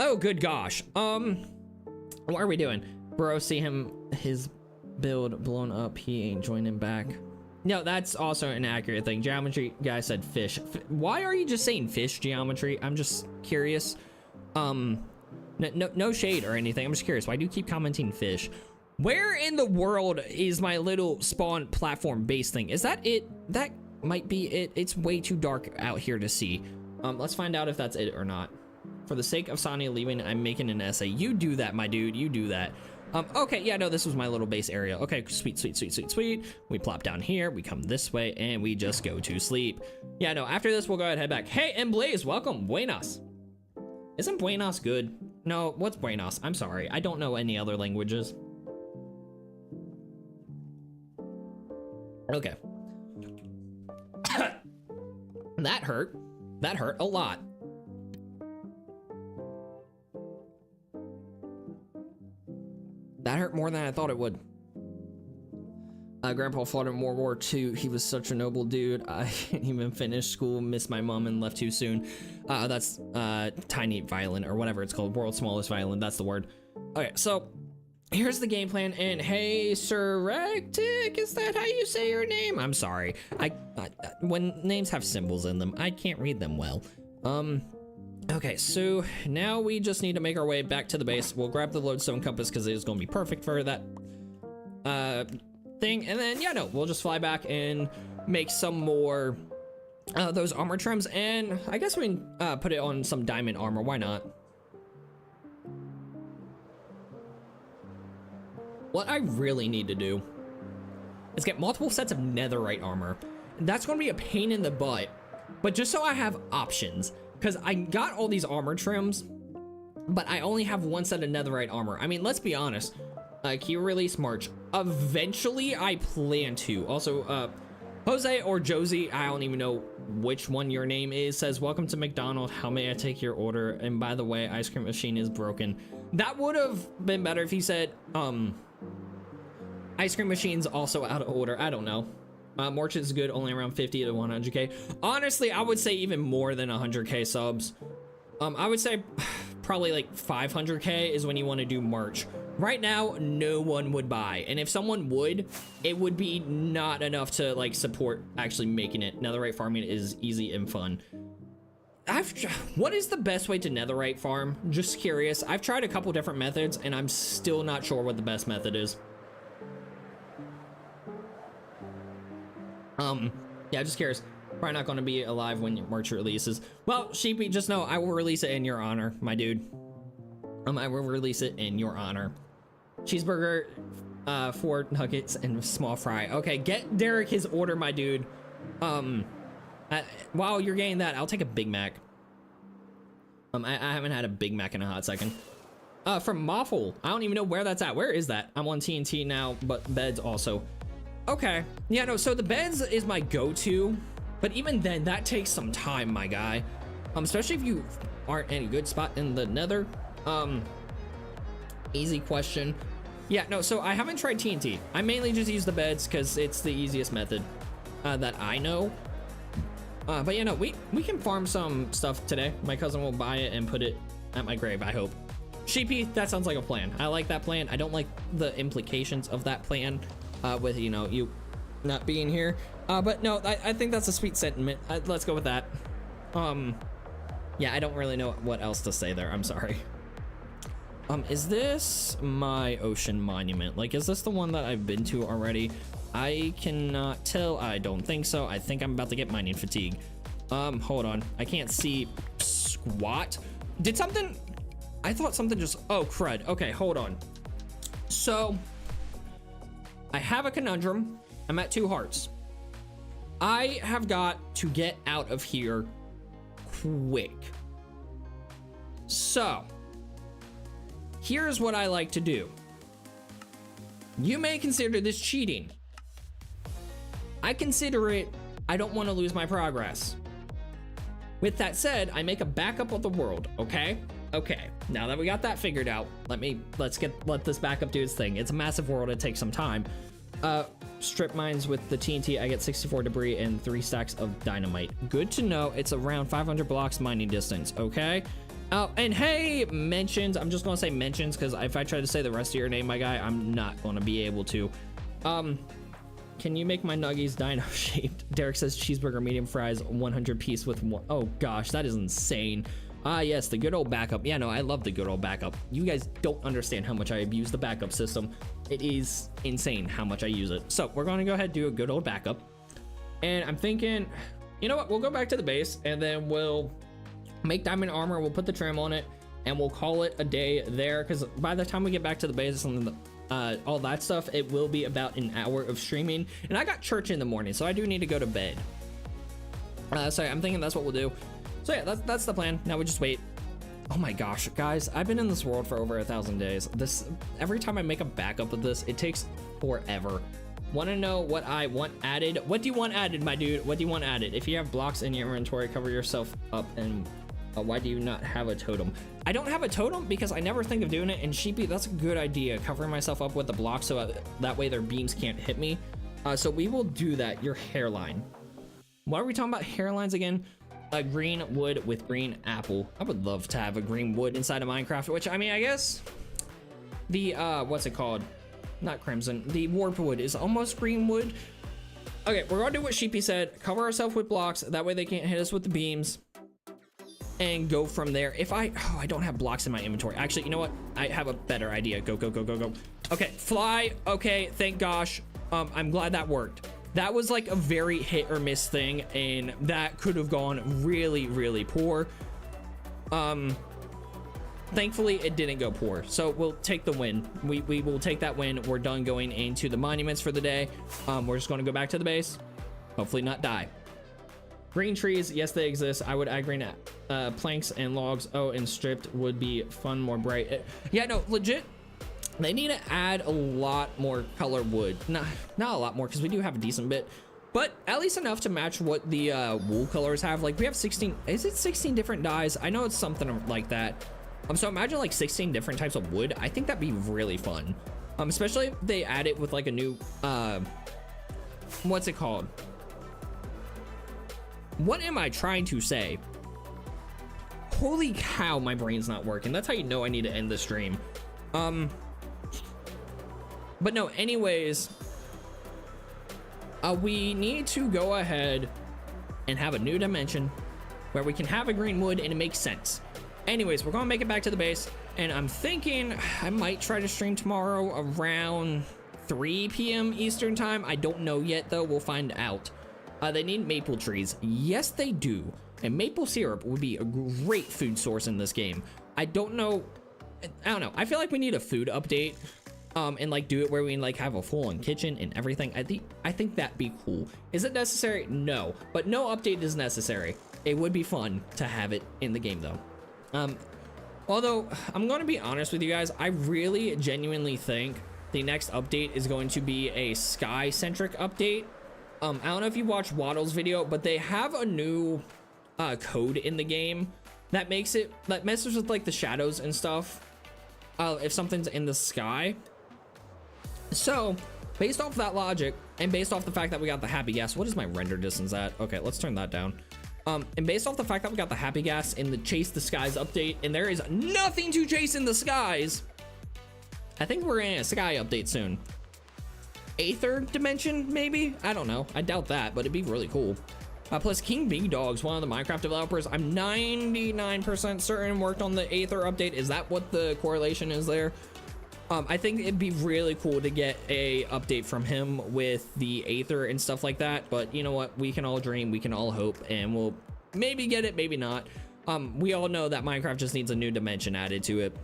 S1: Oh, good gosh. What are we doing? Bro, see his build blown up. He ain't joining back. No, that's also an accurate thing. Geometry guy said fish. Why are you just saying fish, Geometry? I'm just curious. No shade or anything. I'm just curious. Why do you keep commenting fish? Where in the world is my little spawn platform base thing? Is that it? That might be it. It's way too dark out here to see. Let's find out if that's it or not. For the sake of Sonya leaving, I'm making an essay. You do that, my dude. You do that. Okay, yeah, no, this was my little base area. Okay, sweet. We plop down here, we come this way, and we just go to sleep. Yeah, no, after this, we'll go ahead and head back. Hey, and Blaze, welcome, Buenos. Isn't Buenos good? No, what's Buenos? I'm sorry, I don't know any other languages. Okay. That hurt a lot. That hurt more than I thought it would. Grandpa fought in World War II. He was such a noble dude. I didn't even finish school, missed my mom, and left too soon. That's tiny violin, or whatever it's called. World's smallest violin, that's the word. Okay, so here's the game plan. And hey, Sir Rectic, is that how you say your name? I'm sorry. When names have symbols in them, I can't read them well. Okay, so now we just need to make our way back to the base. We'll grab the lodestone compass because it is going to be perfect for that thing. And then, yeah, no, we'll just fly back and make some more those armor trims. And I guess we can put it on some diamond armor. Why not? What I really need to do is get multiple sets of netherite armor. That's going to be a pain in the butt, but just so I have options, because I got all these armor trims, but I only have one set of netherite armor. I mean, let's be honest. Key release March. Eventually, I plan to. Also, Jose or Josie, I don't even know which one your name is, says, welcome to McDonald's. How may I take your order? And by the way, ice cream machine is broken. That would have been better if he said, ice cream machine's also out of order. I don't know. March is good, only around 50 to 100k. Honestly, I would say even more than 100k subs. I would say probably like 500k is when you want to do March. Right now, no one would buy, and if someone would, it would be not enough to like support actually making it. Netherite farming is easy and fun. What is the best way to netherite farm? Just curious. I've tried a couple different methods, and I'm still not sure what the best method is. Yeah, just curious. Probably not going to be alive when March releases. Well, Sheepy, just know I will release it in your honor, my dude. I will release it in your honor. Cheeseburger, 4 nuggets and small fry. Okay, get Derek his order, my dude. While you're getting that, I'll take a Big Mac. I haven't had a Big Mac in a hot second. From Moffle, I don't even know where that's at. Where is that? I'm on TNT now, but beds also. Okay, yeah, no, so the beds is my go-to, but even then, that takes some time, my guy. Especially if you aren't any good spot in the nether. Easy question. Yeah, no, so I haven't tried TNT. I mainly just use the beds because it's the easiest method that I know. But yeah, no, we can farm some stuff today. My cousin will buy it and put it at my grave, I hope. Sheepy, that sounds like a plan. I like that plan. I don't like the implications of that plan with, you know, you not being here. But no, I think that's a sweet sentiment. Let's go with that. Yeah, I don't really know what else to say there. I'm sorry. Is this my ocean monument? Like, is this the one that I've been to already? I cannot tell. I don't think so. I think I'm about to get mining fatigue. Hold on. I can't see squat. Did something... I thought something just... Oh, crud. Okay, hold on. So, I have a conundrum. I'm at 2 hearts. I have got to get out of here quick. So, here's what I like to do. You may consider this cheating. I consider it, I don't want to lose my progress. With that said, I make a backup of the world, okay? Okay, now that we got that figured out, let this backup do its thing. It's a massive world, it takes some time. Strip mines with the TNT, I get 64 debris and 3 stacks of dynamite. Good to know. It's around 500 blocks mining distance, okay? And hey, mentions, I'm just gonna say mentions, because if I try to say the rest of your name, my guy, I'm not gonna be able to. Can you make my nuggies dino shaped? Derek says cheeseburger medium fries 100 piece with 1. Oh gosh, that is insane. Ah yes, the good old backup. Yeah, no, I love the good old backup. You guys don't understand how much I abuse the backup system. It is insane how much I use it. So we're gonna go ahead and do a good old backup. And I'm thinking, you know what, we'll go back to the base and then we'll make diamond armor, we'll put the trim on it, and we'll call it a day there, because by the time we get back to the base and all that stuff, it will be about an hour of streaming, and I got church in the morning, so I do need to go to bed. So I'm thinking that's what we'll do. So yeah, that's the plan. Now we just wait. Oh my gosh, guys, I've been in this world for over 1,000 days. Every time I make a backup of this, it takes forever. Want to know what I want added? What do you want added, my dude? What do you want added? If you have blocks in your inventory, cover yourself up. And why do you not have a totem? I don't have a totem because I never think of doing it. And Sheepy, that's a good idea, covering myself up with the blocks so that way their beams can't hit me. So we will do that. Your hairline. Why are we talking about hairlines again? A green wood with green apple. I would love to have a green wood inside of Minecraft, which, I mean, I guess the what's it called? Not crimson. The warp wood is almost green wood. Okay, we're gonna do what Sheepy said. Cover ourselves with blocks. That way they can't hit us with the beams. And go from there. If I don't have blocks in my inventory. Actually, you know what? I have a better idea. Go, go, go, go, go. Okay, fly. Okay, thank gosh. I'm glad that worked. That was like a very hit or miss thing, and that could have gone really, really poor. thankfully it didn't go poor, so we'll take the win. We will take that win. We're done going into the monuments for the day. We're just going to go back to the base, hopefully not die. Green trees, yes, they exist. I would add green planks and logs. Oh, and stripped would be fun, more bright. Yeah, no, legit. They need to add a lot more color wood. Not a lot more, because we do have a decent bit, but at least enough to match what the wool colors have. Like, we have 16, is it 16 different dyes? I know it's something like that. So imagine like 16 different types of wood. I think that'd be really fun. Especially if they add it with like a new, what's it called? What am I trying to say? Holy cow, my brain's not working. That's how you know I need to end the stream. But no, anyways, we need to go ahead and have a new dimension where we can have a green wood and it makes sense. Anyways, we're gonna make it back to the base, and I'm thinking I might try to stream tomorrow around 3 p.m. Eastern time. I don't know yet though, we'll find out. They need maple trees. Yes, they do. And maple syrup would be a great food source in this game. I don't know. I feel like we need a food update, and like do it where we like have a full-on kitchen and everything. I think that'd be cool. Is it necessary? No, but no update is necessary. It would be fun to have it in the game though. Although I'm going to be honest with you guys, I really genuinely think the next update is going to be a sky-centric update. I don't know if you watched Waddle's video, but they have a new code in the game that messes with like the shadows and stuff if something's in the sky. So based off that logic and based off the fact that we got the happy gas, what is my render distance at? Okay, let's turn that down. And based off the fact that we got the happy gas in the chase the skies update, and there is nothing to chase in the skies, I think we're in a sky update soon. Aether dimension, maybe? I don't know. I doubt that, but it'd be really cool. Plus King Big Dog's one of the Minecraft developers. I'm 99% certain worked on the Aether update. Is that what the correlation is there? I think it'd be really cool to get a update from him with the Aether and stuff like that. But you know what? We can all dream, we can all hope, and we'll maybe get it, maybe not. We all know that Minecraft just needs a new dimension added to it.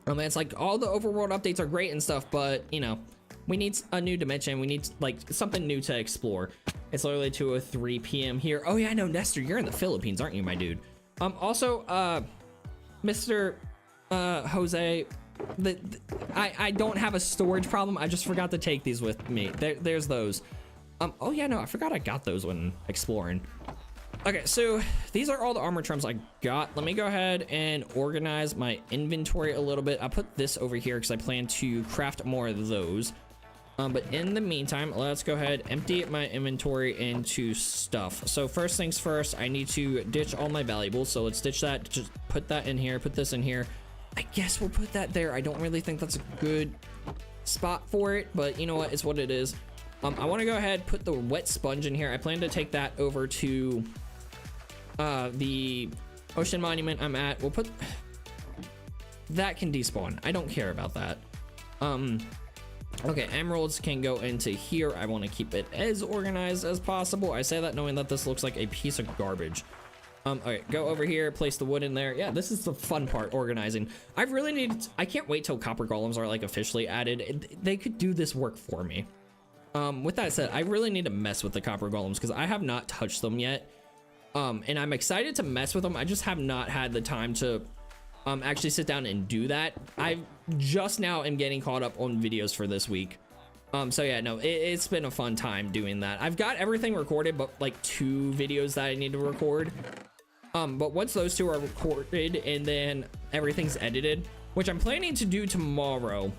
S1: It's like all the overworld updates are great and stuff, but you know, we need a new dimension. We need like something new to explore. It's literally 2:03 p.m. here. Oh yeah, I know, Nestor, you're in the Philippines, aren't you, my dude? Also, Mr. Jose, I don't have a storage problem. I just forgot to take these with me. There's those. Oh yeah, no, I forgot I got those when exploring. Okay, so these are all the armor trims I got. Let me go ahead and organize my inventory a little bit. I put this over here because I plan to craft more of those. But in the meantime, let's go ahead, empty my inventory into stuff. So first things first, I need to ditch all my valuables. So let's ditch that, just put that in here, put this in here. I guess we'll put that there. I don't really think that's a good spot for it, but you know what, it's what it is. I want to go ahead, put the wet sponge in here. I plan to take that over to the ocean monument I'm at. We'll put that, can despawn. I don't care about that. Okay, emeralds can go into here. I want to keep it as organized as possible. I say that knowing that this looks like a piece of garbage. Okay, go over here, place the wood in there. Yeah, this is the fun part, organizing. I can't wait till copper golems are like officially added. They could do this work for me. With that said, I really need to mess with the copper golems because I have not touched them yet. And I'm excited to mess with them. I just have not had the time to actually sit down and do that. I just now am getting caught up on videos for this week. So yeah, no, it's been a fun time doing that. I've got everything recorded, but like 2 videos that I need to record. But once those 2 are recorded and then everything's edited, which I'm planning to do tomorrow,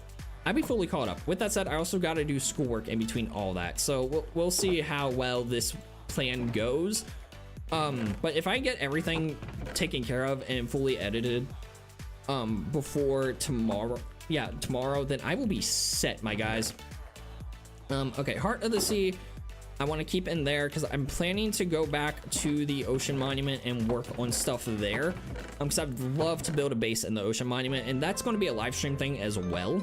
S1: I'll be fully caught up. With that said, I also got to do schoolwork in between all that. So we'll see how well this plan goes. But if I get everything taken care of and fully edited before tomorrow, then I will be set, my guys. Okay, Heart of the Sea, I want to keep in there because I'm planning to go back to the Ocean Monument and work on stuff there. Because I'd love to build a base in the Ocean Monument, and that's going to be a live stream thing as well.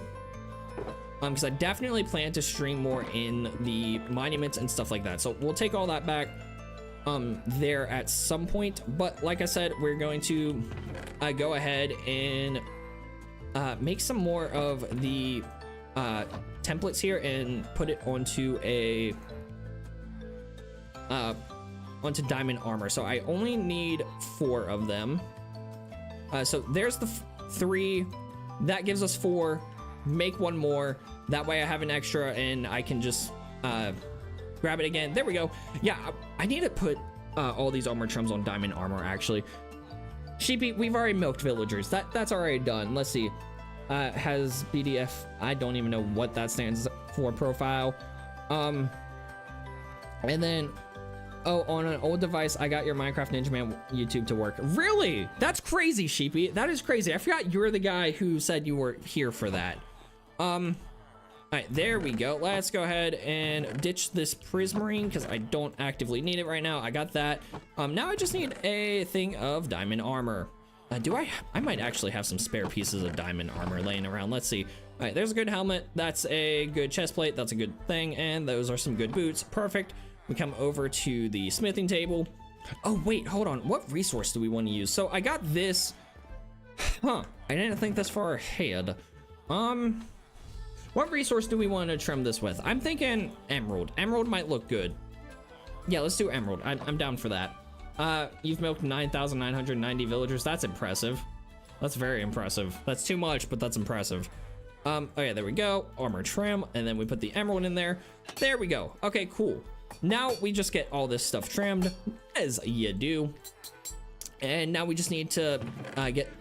S1: Because I definitely plan to stream more in the monuments and stuff like that. So we'll take all that back. there at some point, but like I said, we're going to go ahead and make some more of the templates here and put it onto a onto diamond armor. So I only need 4 of them. So there's the 3 that gives us 4. Make 1 more, that way I have an extra and I can just grab it again. There we go. Yeah, I need to put all these armor trims on diamond armor actually. Sheepy, we've already milked villagers. That's already done. Let's see. Has BDF, I don't even know what that stands for, profile. And then, oh, on an old device, I got your Minecraft Ninja Man YouTube to work. Really? That's crazy, Sheepy. That is crazy. I forgot you're the guy who said you were here for that. All right, there we go. Let's go ahead and ditch this prismarine because I don't actively need it right now. I got that. Now I just need a thing of diamond armor. I might actually have some spare pieces of diamond armor laying around. Let's see. All right, there's a good helmet. That's a good chest plate. That's a good thing. And those are some good boots. Perfect. We come over to the smithing table. Oh, wait, hold on. What resource do we want to use? So I got this. Huh, I didn't think this far ahead. What resource do we want to trim this with? I'm thinking emerald. Emerald might look good. Yeah, let's do emerald. I'm down for that. You've milked 9,990 villagers. That's impressive. That's very impressive. That's too much, but that's impressive. Okay, there we go. Armor trim, and then we put the emerald in there. There we go. Okay, cool. Now we just get all this stuff trimmed, as you do. And now we just need to get...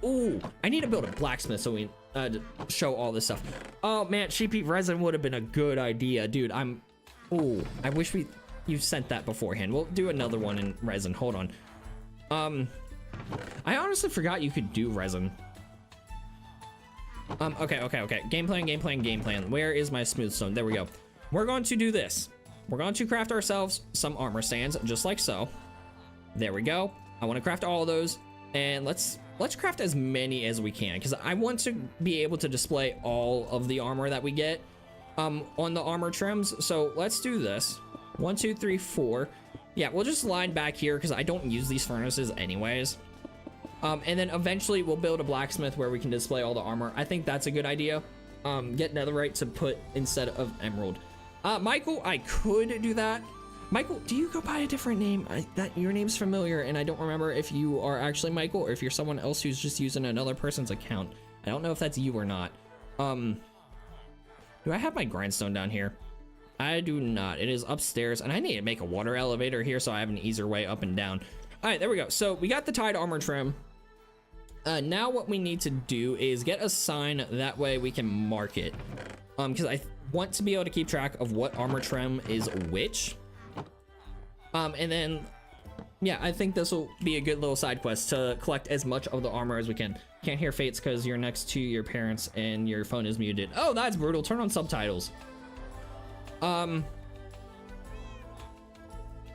S1: Ooh, I need to build a blacksmith so we show all this stuff. Oh, man, sheepy resin would have been a good idea. Dude, Ooh, I wish you sent that beforehand. We'll do another one in resin. Hold on. I honestly forgot you could do resin. Okay. Game plan. Where is my smooth stone? There we go. We're going to do this. We're going to craft ourselves some armor stands, just like so. There we go. I want to craft all of those, and let's craft as many as we can, because I want to be able to display all of the armor that we get on the armor trims. So let's do this. 1, 2, 3, 4. Yeah, we'll just line back here because I don't use these furnaces anyways. And then eventually we'll build a blacksmith where we can display all the armor. I think that's a good idea. Get netherite to put instead of emerald. Michael, I could do that. Michael, do you go by a different name? Your name's familiar, and I don't remember if you are actually Michael or if you're someone else who's just using another person's account. I don't know if that's you or not. Do I have my grindstone down here? I do not. It is upstairs, and I need to make a water elevator here so I have an easier way up and down. All right, there we go. So we got the tied armor trim. Now what we need to do is get a sign, that way we can mark it. Because I want to be able to keep track of what armor trim is which. And then, yeah, I think this will be a good little side quest to collect as much of the armor as we can. Can't hear Fates because you're next to your parents and your phone is muted. Oh, that's brutal. Turn on subtitles.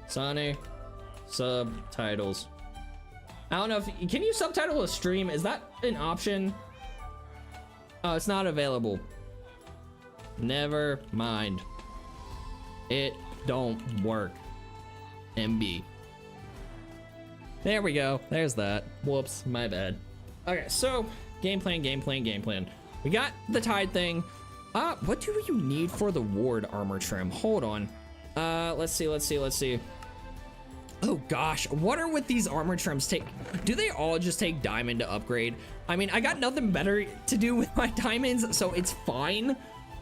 S1: Sonny, subtitles. I don't know if can you subtitle a stream? Is that an option? Oh, it's not available. Never mind. It don't work. MB. There we go. There's that. Whoops, my bad. Okay, so game plan. We got the tide thing. What do you need for the ward armor trim? Hold on. Let's see. Oh gosh, what are with these armor trims take? Do they all just take diamond to upgrade? I mean, I got nothing better to do with my diamonds, so it's fine.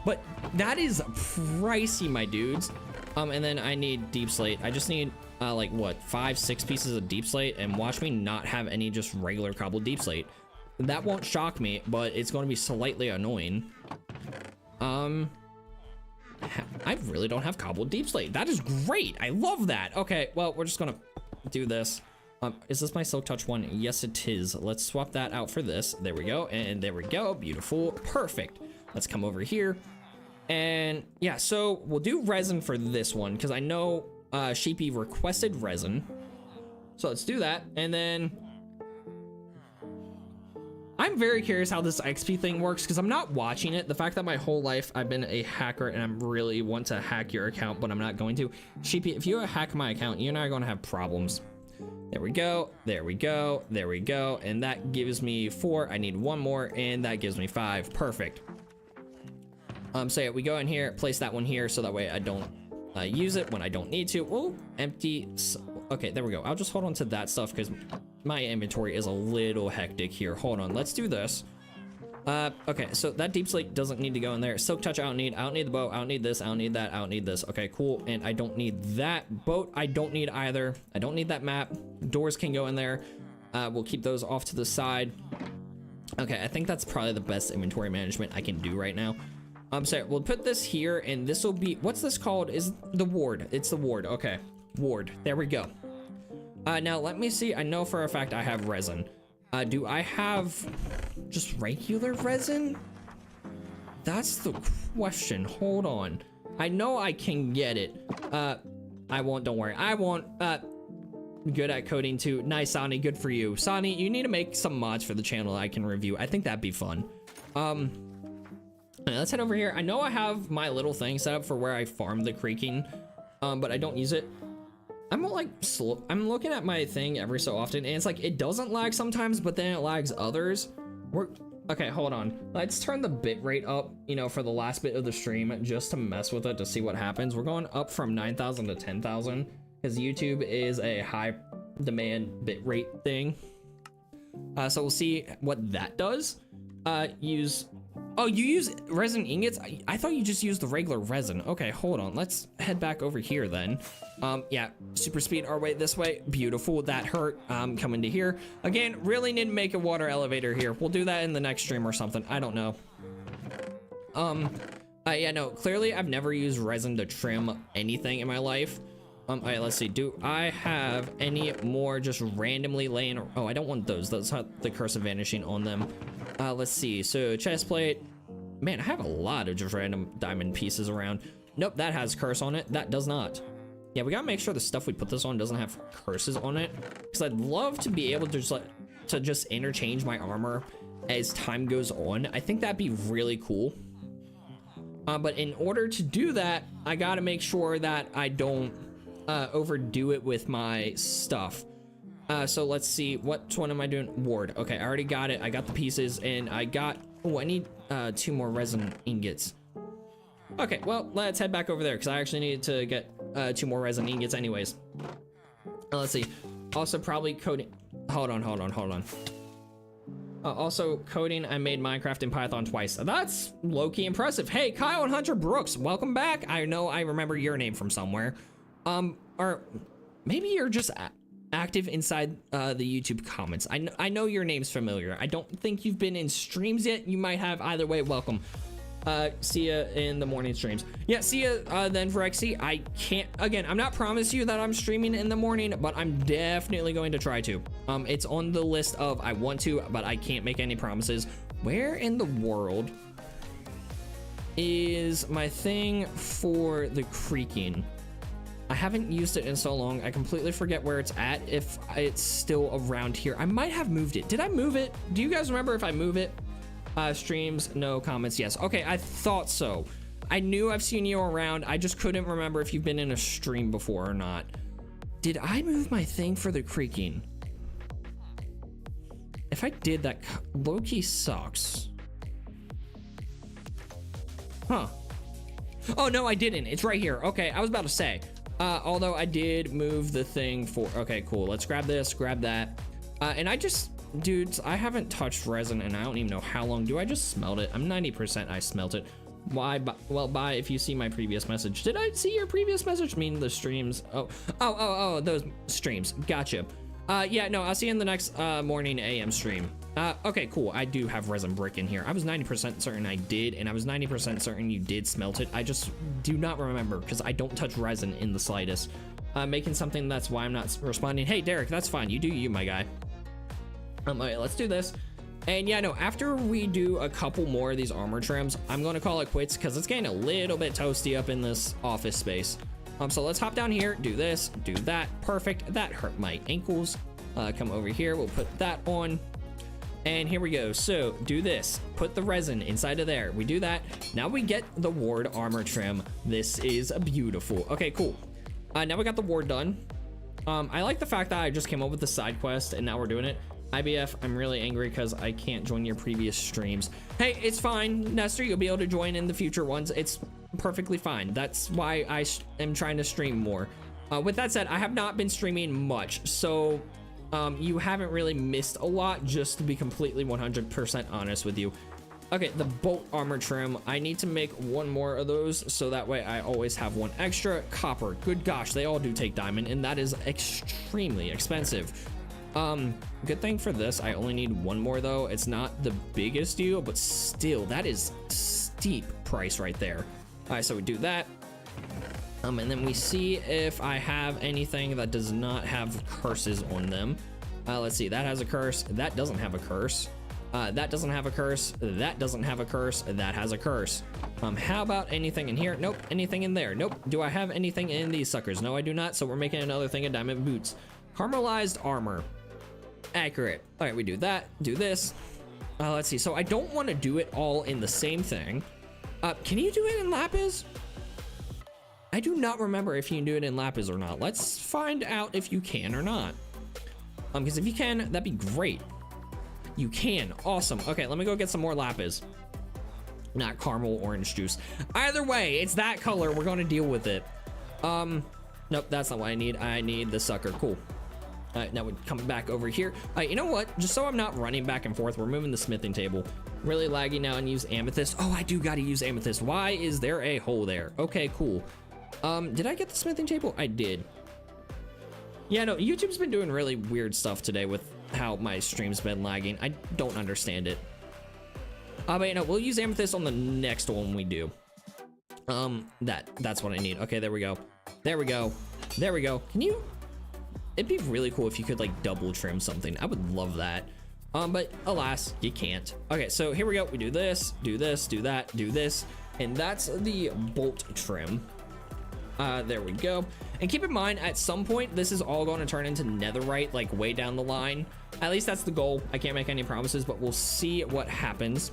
S1: But that is pricey, my dudes. And then I need deep slate. I just need like what, 5, 6 pieces of deep slate, and watch me not have any just regular cobbled deep slate. That won't shock me, but it's going to be slightly annoying. I really don't have cobbled deep slate. That is great. I love that. Okay, well, we're just gonna do this. Is this my silk touch one? Yes, it is. Let's swap that out for this. There we go, and there we go. Beautiful, perfect. Let's come over here, and yeah, so we'll do resin for this one because I know Sheepy requested resin. So let's do that, and then I I'm very curious how this XP thing works because I'm not watching it. The fact that my whole life I've been a hacker and I really want to hack your account, but I'm not going to. Sheepy, if you hack my account, you and I are going to have problems. There we go. There we go. There we go. And that gives me 4. I need 1 more, and that gives me 5. Perfect. So yeah, we go in here, place that one here, so that way I don't use it when I don't need to. Oh, empty. Okay, there we go. I'll just hold on to that stuff because my inventory is a little hectic here. Hold on, let's do this. Okay, so that deep slate doesn't need to go in there. Silk touch I don't need the boat, I don't need this, I don't need that, I don't need this. Okay, cool. And I don't need that boat, I don't need either. I don't need that map. Doors can go in there. We'll keep those off to the side. Okay, I think that's probably the best inventory management I can do right now. So we'll put this here, and this will be, what's this called? Is the ward. It's the ward. Okay, ward. There we go. Now let me see. I know for a fact I have resin. Do I have just regular resin? That's the question. Hold on. I know I can get it. I won't. Don't worry. I won't. Good at coding too. Nice, Sonny. Good for you, Sonny. You need to make some mods for the channel I can review. I think that'd be fun. Let's head over here. I know I have my little thing set up for where I farm the creaking, but I don't use it. I'm like slow. I'm looking at my thing every so often, and it's like it doesn't lag sometimes, but then it lags others. Okay, hold on. Let's turn the bit rate up, you know, for the last bit of the stream, just to mess with it to see what happens. We're going up from 9,000 to 10,000 because YouTube is a high demand bit rate thing. So we'll see what that does. Oh, you use resin ingots? I thought you just used the regular resin. Okay, hold on. Let's head back over here then. Yeah, super speed our way this way. Beautiful. That hurt. Coming to here. Again, really need to make a water elevator here. We'll do that in the next stream or something. I don't know. Yeah, no, clearly I've never used resin to trim anything in my life. All right, let's see. Do I have any more just randomly laying? Oh, I don't want those. Those have the curse of vanishing on them. Let's see. So chest plate. Man, I have a lot of just random diamond pieces around. Nope, that has curse on it. That does not. Yeah, we gotta make sure the stuff we put this on doesn't have curses on it, because I'd love to be able to just interchange my armor as time goes on. I think that'd be really cool. But in order to do that, I gotta make sure that I don't overdo it with my stuff. So let's see, what one am I doing? Ward. Okay, I already got it. I got the pieces, and I got, oh, I need 2 more resin ingots. Okay, well, let's head back over there because I actually needed to get 2 more resin ingots anyways. Let's see. Also probably coding. Hold on. Also coding, I made Minecraft in Python twice. That's low-key impressive. Hey, Kyle and Hunter Brooks, welcome back. I know I remember your name from somewhere. Or maybe you're just active inside the YouTube comments. I know your name's familiar. I don't think you've been in streams yet. You might have. Either way, welcome. See ya in the morning streams. Yeah, see ya then for XC. I can't, again, I'm not promising you that I'm streaming in the morning, but I'm definitely going to try to. It's on the list of I want to, but I can't make any promises. Where in the world is my thing for the creaking? I haven't used it in so long. I completely forget where it's at, if it's still around here. I might have moved it. Did I move it? Do you guys remember if I move it? Streams, no. Comments, yes. Okay, I thought so. I knew I've seen you around. I just couldn't remember if you've been in a stream before or not. Did I move my thing for the creaking? If I did, that low-key sucks. Huh. Oh, no, I didn't. It's right here. Okay, I was about to say. Although I did move the thing for, okay, cool. Let's grab this, grab that. And I just, dudes, I haven't touched resin and I don't even know how long. Do I just smelt it? I'm 90% I smelt it. Why? Well, bye if you see my previous message. Did I see your previous message? I mean the streams. Oh, those streams. Gotcha. Yeah, no, I'll see you in the next morning AM stream. Okay, cool. I do have resin brick in here. I was 90% certain I did, and I was 90% certain you did smelt it. I just do not remember because I don't touch resin in the slightest. Making something, that's why I'm not responding. Hey, Derek, that's fine. You do you, my guy. Alright, let's do this. And yeah, no, after we do a couple more of these armor trims, I'm going to call it quits because it's getting a little bit toasty up in this office space. So let's hop down here, do this, do that. Perfect. That hurt my ankles. Come over here. We'll put that on. And here we go. So do this, put the resin inside of there. We do that. Now we get the ward armor trim. This is beautiful. Okay, cool. Now we got the ward done. I like the fact that I just came up with the side quest and now we're doing it. IBF, I'm really angry because I can't join your previous streams. Hey, it's fine, Nestor. You'll be able to join in the future ones. It's perfectly fine. That's why I am trying to stream more. With that said, I have not been streaming much, so you haven't really missed a lot, just to be completely 100% honest with you. Okay, the bolt armor trim. I need to make one more of those so that way I always have one extra. Copper, good gosh, they all do take diamond, and that is extremely expensive. Good thing for this, I only need one more though. It's not the biggest deal, but still, that is steep price right there. All right, so we do that. And then we see if I have anything that does not have curses on them. Let's see, that has a curse. That doesn't have a curse. That doesn't have a curse. That doesn't have a curse. That has a curse. How about anything in here? Nope. Anything in there? Nope. Do I have anything in these suckers? No, I do not. So we're making another thing of diamond boots. Caramelized armor. Accurate. All right, we do that. Do this. Let's see. So I don't want to do it all in the same thing. Can you do it in lapis? I do not remember if you can do it in lapis or not. Let's find out if you can or not. Because if you can, that'd be great. You can. Awesome. Okay, let me go get some more lapis. Not caramel orange juice. Either way, it's that color. We're going to deal with it. Nope, that's not what I need. I need the sucker. Cool. All right, now we come back over here. You know what? Just so I'm not running back and forth, we're moving the smithing table. Really laggy now and use amethyst. Oh, I do got to use amethyst. Why is there a hole there? Okay, cool. Did I get the smithing table? I did. Yeah, no, YouTube's been doing really weird stuff today with how my stream's been lagging. I don't understand it. But you know, we'll use amethyst on the next one we do. That's what I need. Okay, there we go. There we go. There we go. Can you? It'd be really cool if you could like double trim something. I would love that. But alas, you can't. Okay, so here we go. We do this, do that, do this, and that's the bolt trim. There we go. And keep in mind, at some point, this is all going to turn into netherite, like way down the line. At least that's the goal. I can't make any promises, but we'll see what happens.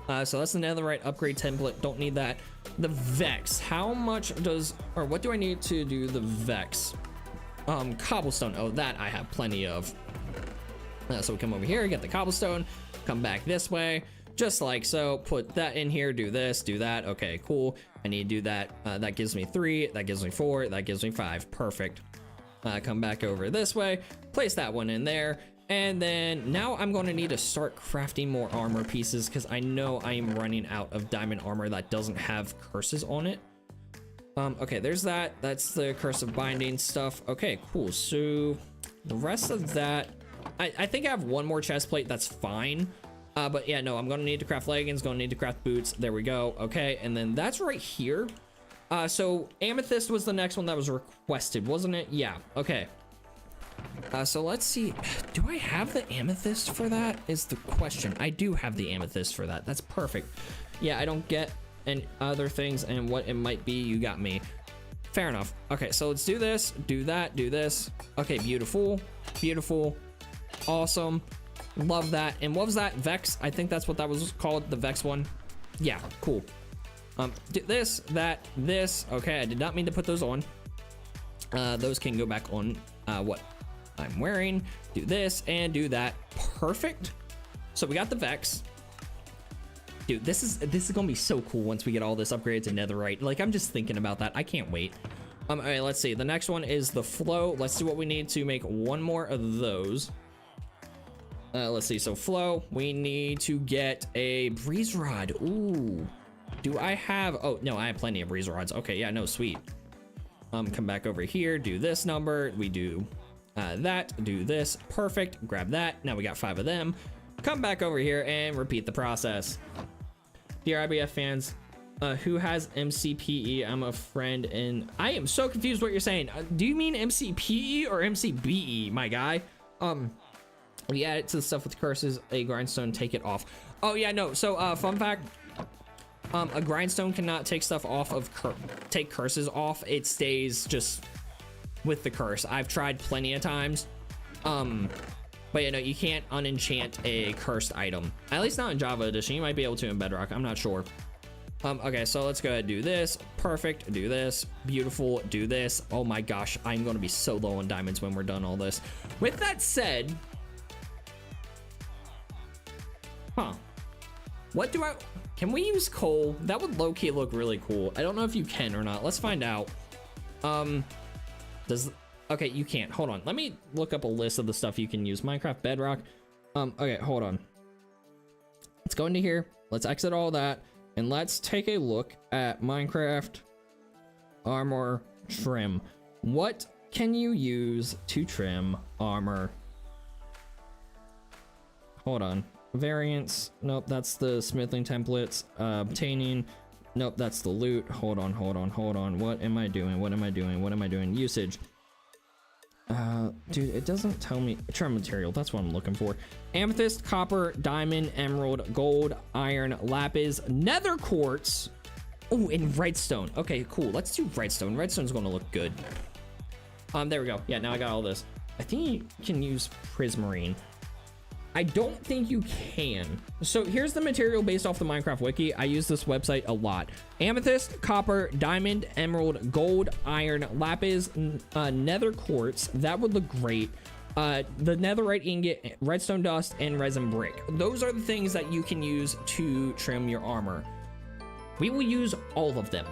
S1: So that's the netherite upgrade template. Don't need that. The Vex. How much does, or what do I need to do the Vex? Cobblestone. Oh, that I have plenty of. So we come over here, get the cobblestone, come back this way, just like so. Put that in here, do this, do that. Okay, cool. I need to do that. That gives me 3, that gives me 4, that gives me 5. Perfect. Come back over this way, place that one in there, and then now I'm going to need to start crafting more armor pieces because I know I am running out of diamond armor that doesn't have curses on it. Okay, there's that. That's the curse of binding stuff. Okay, cool. So the rest of that, I think I have one more chest plate. That's fine. But yeah, no, I'm gonna need to craft leggings, gonna need to craft boots. There we go. Okay, and then that's right here. So amethyst was the next one that was requested, wasn't it? Yeah, okay. So let's see. Do I have the amethyst for that is the question. I do have the amethyst for that. That's perfect. Yeah, I don't get and other things and what it might be. You got me. Fair enough. Okay, so let's do this, do that, do this. Okay, beautiful, beautiful, awesome. Love that. And what was that? Vex? I think that's what that was called, the Vex one. Yeah, cool. Do this, that, this. Okay, I did not mean to put those on. Those can go back on what I'm wearing. Do this and do that. Perfect. So we got the Vex. Dude, this is gonna be so cool once we get all this upgraded to netherite. Like, I'm just thinking about that. I can't wait. All right, let's see. The next one is the flow. Let's see what we need to make one more of those. Let's see. So flow, we need to get a breeze rod. Ooh, do I have? Oh no, I have plenty of breeze rods. Okay, yeah, no, sweet. Come back over here. Do this number. We do that. Do this. Perfect. Grab that. Now we got 5 of them. Come back over here and repeat the process. Dear IBF fans, who has MCPE? I'm a friend and I am so confused what you're saying. Do you mean MCPE or MCBE, my guy? We add it to the stuff with curses, a grindstone, take it off. Oh yeah, no, so fun fact, a grindstone cannot take stuff off of take curses off. It stays just with the curse. I've tried plenty of times. But you know, you can't unenchant a cursed item, at least not in Java Edition. You might be able to in Bedrock, I'm not sure. Okay, so let's go ahead and do this. Perfect. Do this. Beautiful. Do this. Oh my gosh, I'm going to be so low on diamonds when we're done all this. With that said, what do can we use coal? That would low-key look really cool. I don't know if you can or not. Let's find out. Okay, you can't. Hold on. Let me look up a list of the stuff you can use. Minecraft Bedrock. Okay, hold on. Let's go into here. Let's exit all that. And let's take a look at Minecraft armor trim. What can you use to trim armor? Hold on. Variants. Nope, that's the smithing templates. Obtaining. Nope, that's the loot. Hold on. What am I doing? Usage. Dude, it doesn't tell me. Trim material, that's what I'm looking for. Amethyst, copper, diamond, emerald, gold, iron, lapis, nether quartz. Oh, and redstone. Okay, cool. Let's do redstone. Redstone's gonna look good. There we go. Yeah, now I got all this. I think you can use prismarine. I don't think you can. So here's the material based off the Minecraft wiki. I use this website a lot. Amethyst, copper, diamond, emerald, gold, iron, lapis, nether quartz. That would look great. The netherite ingot, redstone dust, and resin brick. Those are the things that you can use to trim your armor. We will use all of them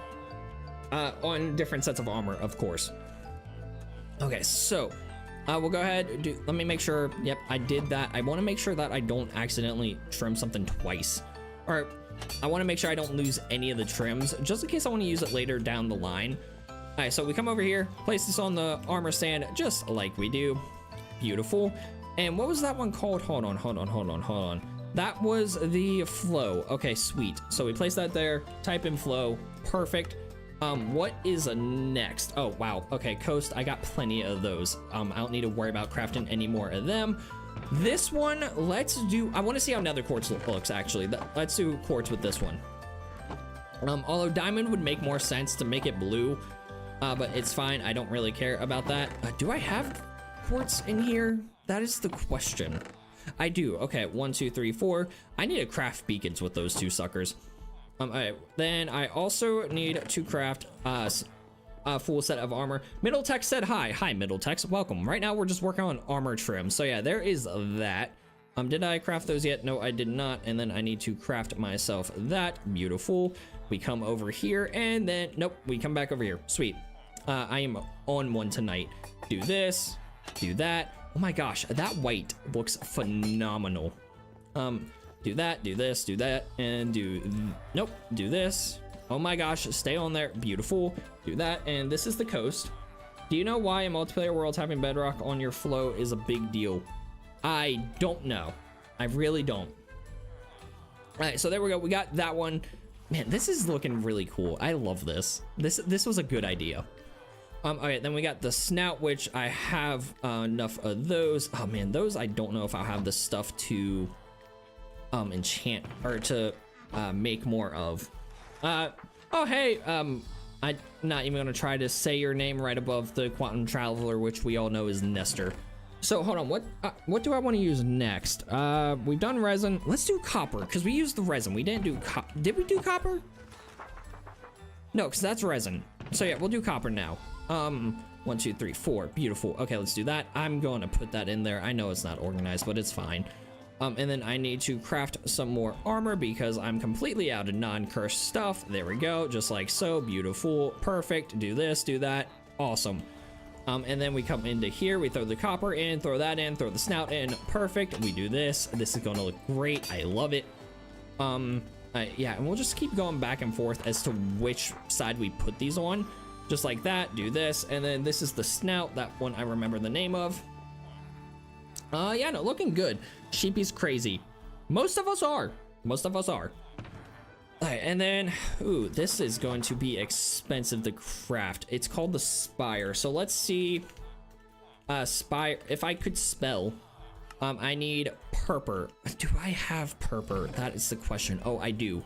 S1: on different sets of armor, of course. Okay, so we'll go ahead. Let me make sure. Yep, I did that. I want to make sure that I don't accidentally trim something twice. Or I want to make sure I don't lose any of the trims, just in case I want to use it later down the line. All right, so we come over here, place this on the armor stand, just like we do. Beautiful. And what was that one called? Hold on. That was the flow. Okay, sweet. So we place that there, type in flow. Perfect. What is next? Oh, wow. Okay, coast. I got plenty of those. I don't need to worry about crafting any more of them. This one, let's do, I want to see how nether quartz looks, actually. Let's do quartz with this one. Although diamond would make more sense to make it blue, but it's fine. I don't really care about that. Do I have quartz in here? That is the question. I do. Okay, 1, 2, 3, 4. I need to craft beacons with those two suckers. All right, then I also need to craft a full set of armor. Middletex said hi. Hi, Middletex. Welcome. Right now we're just working on armor trim. So yeah, there is that. Did I craft those yet? No, I did not. And then I need to craft myself that. Beautiful. We come over here and then, nope, we come back over here. Sweet. I am on one tonight. Do this, do that. Oh my gosh, that white looks phenomenal. Do that, do this, do that, and nope, do this. Oh my gosh, stay on there. Beautiful. Do that, and this is the coast. Do you know why in multiplayer worlds having bedrock on your flow is a big deal? I don't know. I really don't. All right, so there we go. We got that one. Man, this is looking really cool. I love this. This was a good idea. All right, then we got the snout, which I have enough of those. Oh man, those I don't know if I'll have the stuff to enchant or to make more of. Oh hey, I'm not even gonna try to say your name right above the quantum traveler, which we all know is Nestor. So hold on, what do I want to use next? We've done resin. Let's do copper, because we used the resin. We didn't do did we do copper? No, because that's resin. So yeah, we'll do copper now. 1, 2, 3, 4. Beautiful. Okay, let's do that. I'm going to put that in there. I know it's not organized, but it's fine. And then I need to craft some more armor because I'm completely out of non-cursed stuff. There we go, just like so. Beautiful. Perfect. Do this, do that. Awesome. And then we come into here, we throw the copper in, throw that in, throw the snout in. Perfect. We do this. This is going to look great. I love it. Yeah, and we'll just keep going back and forth as to which side we put these on. Just like that. Do this, and then this is the snout. That one I remember the name of. Yeah, no, looking good. Sheepy's crazy. Most of us are. Most of us are. All right, and then, ooh, this is going to be expensive to craft. It's called the Spire. So let's see. Spire. If I could spell, I need purple. Do I have purple? That is the question. Oh, I do.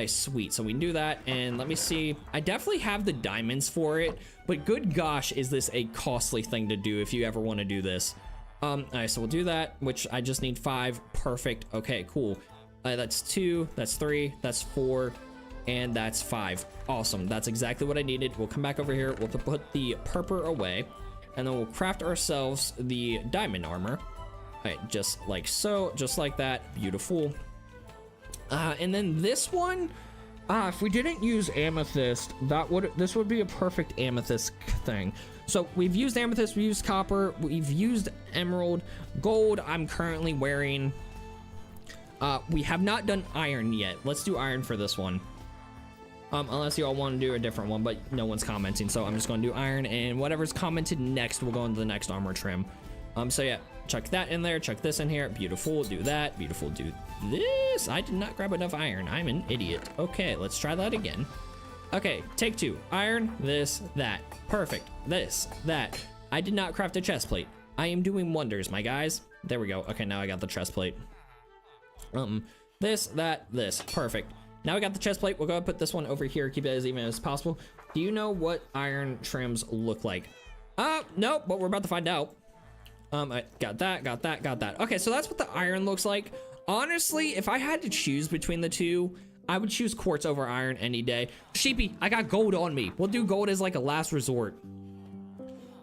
S1: Sweet. So we can do that, and let me see. I definitely have the diamonds for it, but good gosh, is this a costly thing to do if you ever want to do this. All right, so we'll do that, which I just need 5. Perfect. Okay, cool. That's 2, that's 3, that's 4, and that's 5. Awesome. That's exactly what I needed. We'll come back over here. We'll put the purple away, and then we'll craft ourselves the diamond armor. All right, just like so, just like that. Beautiful. And then this one, if we didn't use amethyst, this would be a perfect amethyst thing. So we've used amethyst, we used copper, we've used emerald, gold. I'm currently wearing. We have not done iron yet. Let's do iron for this one. Unless you all want to do a different one, but no one's commenting, so I'm just going to do iron, and whatever's commented next will go into the next armor trim. So yeah, chuck that in there, chuck this in here. Beautiful. Do that. Beautiful. Do this. I did not grab enough iron. I'm an idiot. Okay, let's try that again. Okay, take 2. Iron, this, that. Perfect. This, that. I did not craft a chest plate. I am doing wonders, my guys. There we go. Okay, now I got the chest plate. This, that, this. Perfect. Now we got the chest plate. We'll go and put this one over here. Keep it as even as possible. Do you know what iron trims look like? Nope, but we're about to find out. I got that, got that, got that. Okay, so that's what the iron looks like. Honestly, if I had to choose between the two, I would choose quartz over iron any day. Sheepy, I got gold on me. We'll do gold as like a last resort.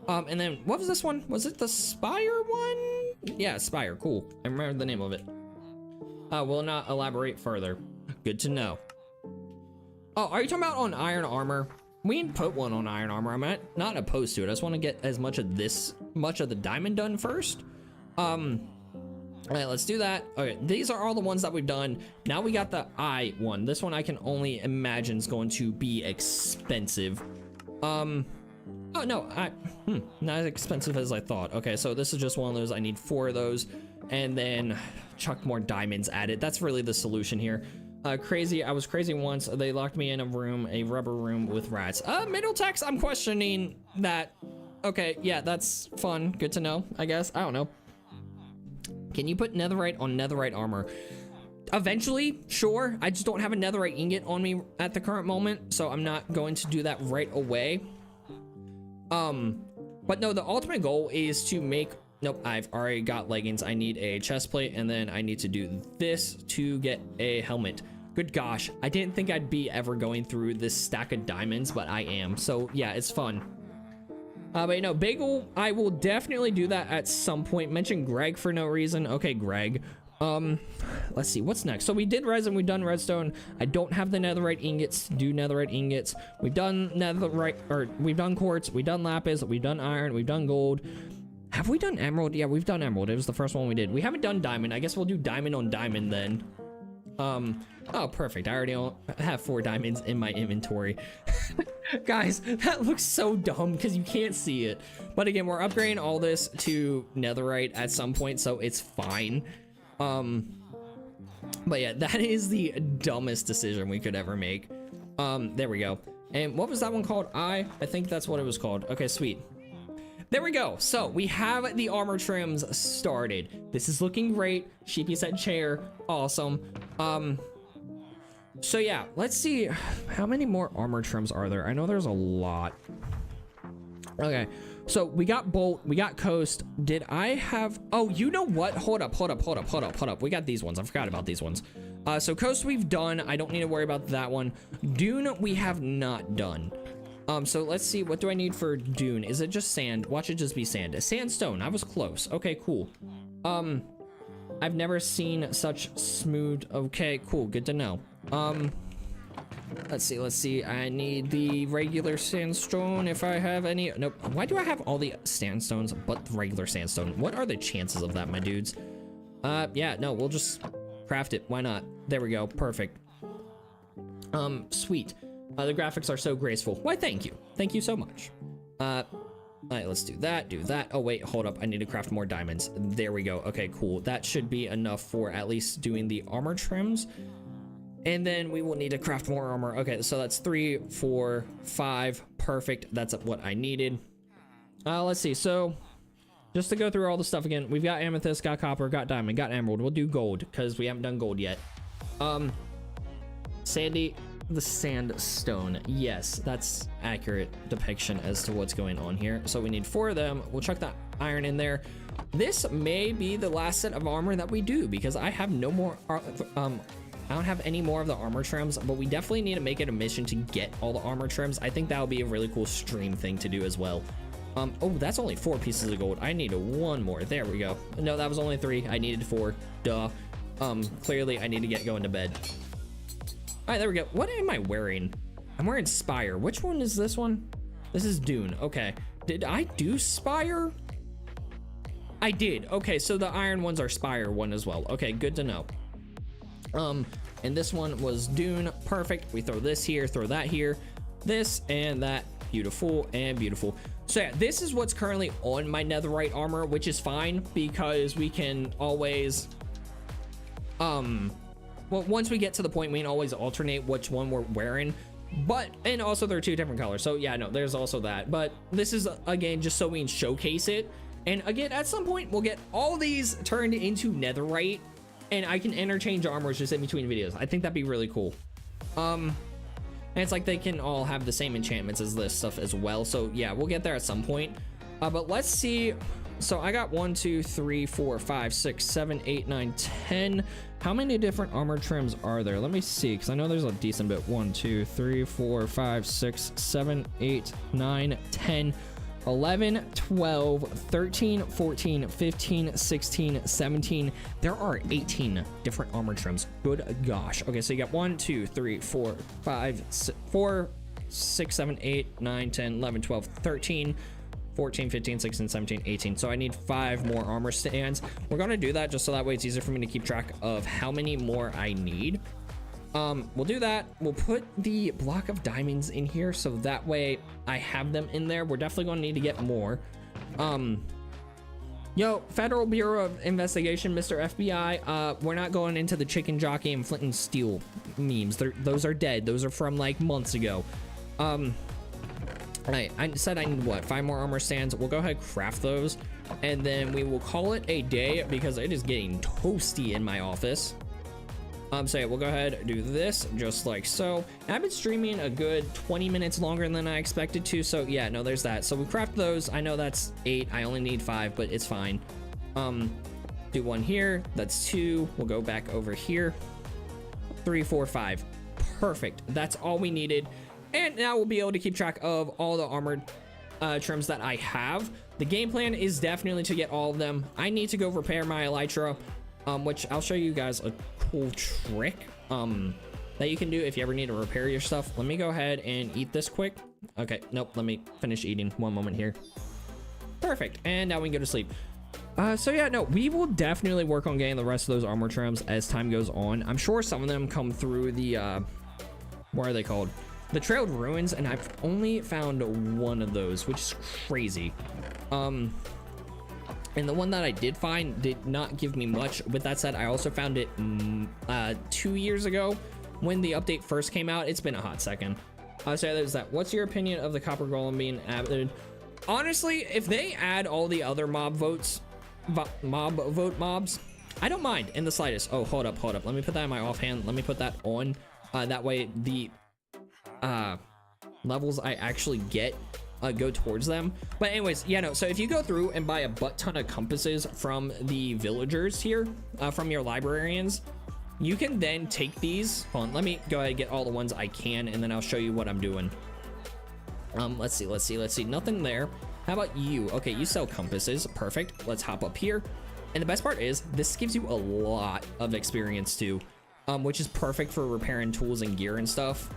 S1: And then what was this one? Was it the Spire one? Yeah, Spire, cool. I remember the name of it. Will not elaborate further. Good to know. Oh, are you talking about on iron armor? We can put one on iron armor. I'm not opposed to it. I just want to get as much of the diamond done first. All right, let's do that. Okay, these are all the ones that we've done. Now we got the eye one. This one I can only imagine is going to be expensive. Oh no, not as expensive as I thought. Okay, so this is just one of those. I need 4 of those, and then chuck more diamonds at it. That's really the solution here. Crazy. I was crazy once. They locked me in a rubber room with rats. Middle text. I'm questioning that. Okay, yeah, that's fun. Good to know, I guess. I don't know. Can you put netherite on netherite armor? Eventually, sure. I just don't have a netherite ingot on me at the current moment, so I'm not going to do that right away. But no, the ultimate goal is to make. Nope, I've already got leggings. I need a chest plate, and then I need to do this to get a helmet. Good gosh, I didn't think I'd be ever going through this stack of diamonds, but I am. So yeah, it's fun. But you know, Bagel, I will definitely do that at some point. Mention Greg for no reason. Okay, Greg. Let's see what's next. So we did resin, we've done redstone. I don't have the netherite ingots to do netherite ingots. We've done netherite, or we've done quartz, we've done lapis, we've done iron, we've done gold. Have we done emerald? Yeah, we've done emerald. It was the first one we did. We haven't done diamond. I guess we'll do diamond on diamond then. Oh, perfect. I already have 4 diamonds in my inventory. Guys, that looks so dumb because you can't see it. But again, we're upgrading all this to netherite at some point, so it's fine. But yeah, that is the dumbest decision we could ever make. There we go. And what was that one called? I think that's what it was called. Okay, sweet. There we go. So we have the armor trims started. This is looking great. Sheepy said chair. Awesome. So yeah, let's see how many more armor trims are there. I know there's a lot. Okay, so we got bolt, we got coast. Did I have, oh, you know what? Hold up. We got these ones. I forgot about these ones. So coast we've done. I don't need to worry about that one. Dune we have not done. So let's see, what do I need for dune? Is it just sand? Watch it just be sand. Sandstone, I was close. Okay, cool. I've never seen such smooth. Okay, cool, good to know. Let's see. I need the regular sandstone if I have any. Nope. Why do I have all the sandstones but the regular sandstone? What are the chances of that, my dudes? Yeah, no, we'll just craft it. Why not? There we go. Perfect. Sweet. The graphics are so graceful. Why, thank you. Thank you so much. All right, let's do that. Oh, wait, hold up. I need to craft more diamonds. There we go. Okay, cool. That should be enough for at least doing the armor trims. And then we will need to craft more armor. Okay, so that's 3, 4, 5. Perfect. That's what I needed. Let's see. So just to go through all the stuff again, we've got amethyst, got copper, got diamond, got emerald. We'll do gold because we haven't done gold yet. Sandy, the sandstone. Yes, that's accurate depiction as to what's going on here. So we need 4 of them. We'll chuck the iron in there. this may be the last set of armor that we do, because I have no more I don't have any more of the armor trims, but we definitely need to make it a mission to get all the armor trims. I think that would be a really cool stream thing to do as well. Oh, that's only 4 pieces of gold. I need 1 more. There we go. No, that was only 3. I needed 4. Duh. Clearly I need to get going to bed. All right, there we go. What am I wearing? I'm wearing Spire. Which one is this one? This is Dune. Okay. Did I do Spire? I did. Okay, so the iron ones are Spire one as well. Okay, good to know. And this one was Dune. Perfect. We throw this here, throw that here, this and that. Beautiful and beautiful. So yeah, this is what's currently on my netherite armor, which is fine because we can always well, once we get to the point, we can always alternate which one we're wearing. But, and also they're 2 different colors, so yeah, no, there's also that. But this is again just so we can showcase it. And again, at some point we'll get all these turned into netherite and I can interchange armors just in between videos. I think that'd be really cool. And it's like they can all have the same enchantments as this stuff as well. So yeah, we'll get there at some point. But let's see. So I got 1, 2, 3, 4, 5, 6, 7, 8, 9, 10. How many different armor trims are there? Let me see, because I know there's a decent bit. 1, 2, 3, 4, 5, 6, 7, 8, 9, 10, 11, 12, 13, 14, 15, 16, 17. There are 18 different armor trims. Good gosh. Okay, so you got 1, 2, 3, 4, 5, 4, 6, 7, 8, 9, 10, 11, 12, 13, 14, 15, 16, 17, 18. So I need 5 more armor stands. We're gonna do that just so that way it's easier for me to keep track of how many more I need. We'll do that. We'll put the block of diamonds in here so that way I have them in there. We're definitely gonna need to get more. Yo, Federal Bureau of Investigation, Mr. FBI, we're not going into the chicken jockey and flint and steel memes. Those are dead. Those are from like months ago. I said I need what, 5 more armor stands. We'll go ahead, craft those, and then we will call it a day because it is getting toasty in my office. So yeah, we'll go ahead, do this just like so. And I've been streaming a good 20 minutes longer than I expected to, so yeah, no, there's that. So we craft those. I know that's 8. I only need 5, but it's fine. Do 1 here. That's 2. We'll go back over here. 3, 4, 5. Perfect. That's all we needed. And now we'll be able to keep track of all the armored trims that I have. The game plan is definitely to get all of them. I need to go repair my elytra, which I'll show you guys a cool trick that you can do if you ever need to repair your stuff. Let me go ahead and eat this quick. Okay, nope, let me finish eating. 1 moment here. Perfect. And now we can go to sleep. So yeah, no, we will definitely work on getting the rest of those armor trims as time goes on. I'm sure some of them come through the what are they called? The Trailed Ruins, and I've only found 1 of those, which is crazy. And the one that I did find did not give me much. With that said, I also found it 2 years ago when the update first came out. It's been a hot second. So there's that. What's your opinion of the copper golem being added? Honestly, if they add all the other mobs, I don't mind in the slightest. Oh, hold up. Let me put that in my offhand. Let me put that on. That way the levels I actually get go towards them. But anyways, yeah, no, so if you go through and buy a butt ton of compasses from the villagers here, from your librarians, you can then take these. Hold on, let me go ahead and get all the ones I can, and then I'll show you what I'm doing. Let's see, nothing there. How about you? Okay, you sell compasses. Perfect. Let's hop up here. And the best part is this gives you a lot of experience too, which is perfect for repairing tools and gear and stuff.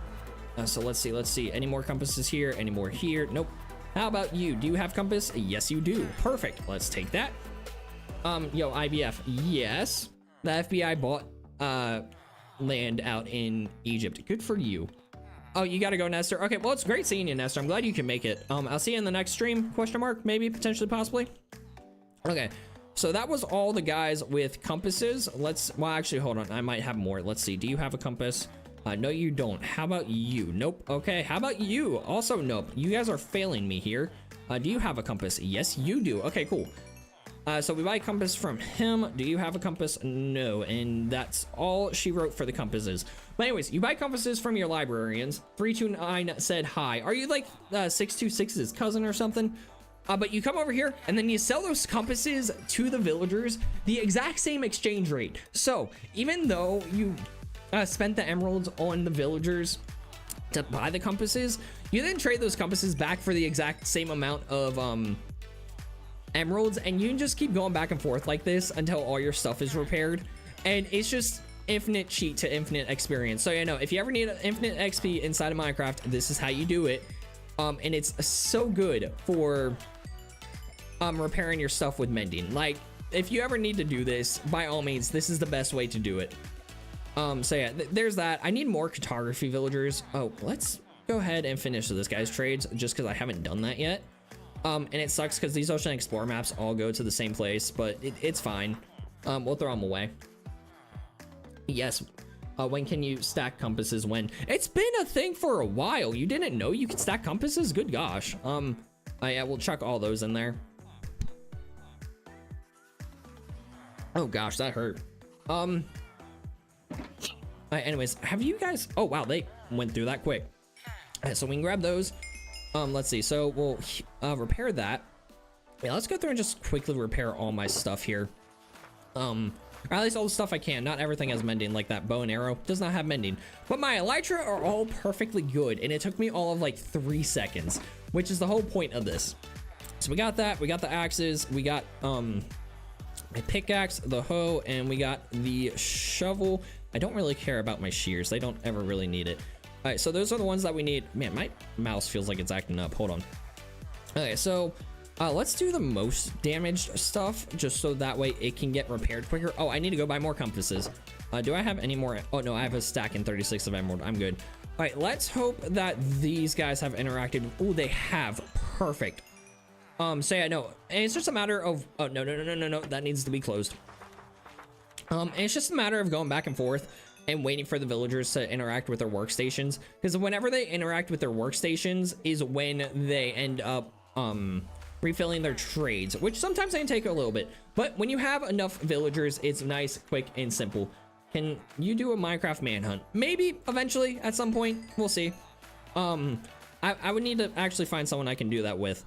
S1: So let's see. Any more compasses here? Any more here? Nope. How about you? Do you have compass? Yes, you do. Perfect. Let's take that. Yo, IBF. Yes. The FBI bought land out in Egypt. Good for you. Oh, you gotta go, Nestor. Okay, well, it's great seeing you, Nestor. I'm glad you can make it. I'll see you in the next stream, question mark, maybe, potentially, possibly. Okay, so that was all the guys with compasses. Well, actually, hold on. I might have more. Let's see. Do you have a compass? No, you don't. How about you? Nope. Okay, how about you? Also, nope. You guys are failing me here. Do you have a compass? Yes, you do. Okay, cool. So we buy a compass from him. Do you have a compass? No, and that's all she wrote for the compasses. But anyways, you buy compasses from your librarians. 329 said hi. Are you like 626's cousin or something? But you come over here and then you sell those compasses to the villagers, the exact same exchange rate. So even though you spent the emeralds on the villagers to buy the compasses, you then trade those compasses back for the exact same amount of emeralds, and you can just keep going back and forth like this until all your stuff is repaired. And it's just infinite cheat to infinite experience. So you know, if you ever need an infinite XP inside of Minecraft, this is how you do it. And it's so good for repairing your stuff with mending. Like, if you ever need to do this, by all means, this is the best way to do it. So yeah, there's that. I need more cartography villagers. Oh, let's go ahead and finish this guy's trades, just because I haven't done that yet. And it sucks because these Ocean Explorer maps all go to the same place, but it's fine. We'll throw them away. Yes. When can you stack compasses? When? It's been a thing for a while. You didn't know you could stack compasses? Good gosh. Yeah, we'll chuck all those in there. Oh gosh, that hurt. Anyways, have you guys, oh wow, they went through that quick. So we can grab those. Let's see, so we'll repair that. Yeah, let's go through and just quickly repair all my stuff here. Or at least all the stuff I can. Not everything has mending, like that bow and arrow does not have mending, but my elytra are all perfectly good, and it took me all of like 3 seconds, which is the whole point of this. So we got that, we got the axes, we got my pickaxe, the hoe, and we got the shovel. I don't really care about my shears, they don't ever really need it. All right, so those are the ones that we need. Man, my mouse feels like it's acting up. Hold on. Okay, so let's do the most damaged stuff, just so that way it can get repaired quicker. Oh, I need to go buy more compasses. Do I have any more? Oh no, I have a stack and 36 of emerald. I'm good. All right, let's hope that these guys have interacted. Oh, they have. Perfect. So yeah, no, and it's just a matter of, oh no, that needs to be closed. And it's just a matter of going back and forth and waiting for the villagers to interact with their workstations, because whenever they interact with their workstations is when they end up refilling their trades, which sometimes can take a little bit, but when you have enough villagers, it's nice, quick, and simple. Can you do a Minecraft manhunt? Maybe eventually at some point, we'll see. I would need to actually find someone I can do that with,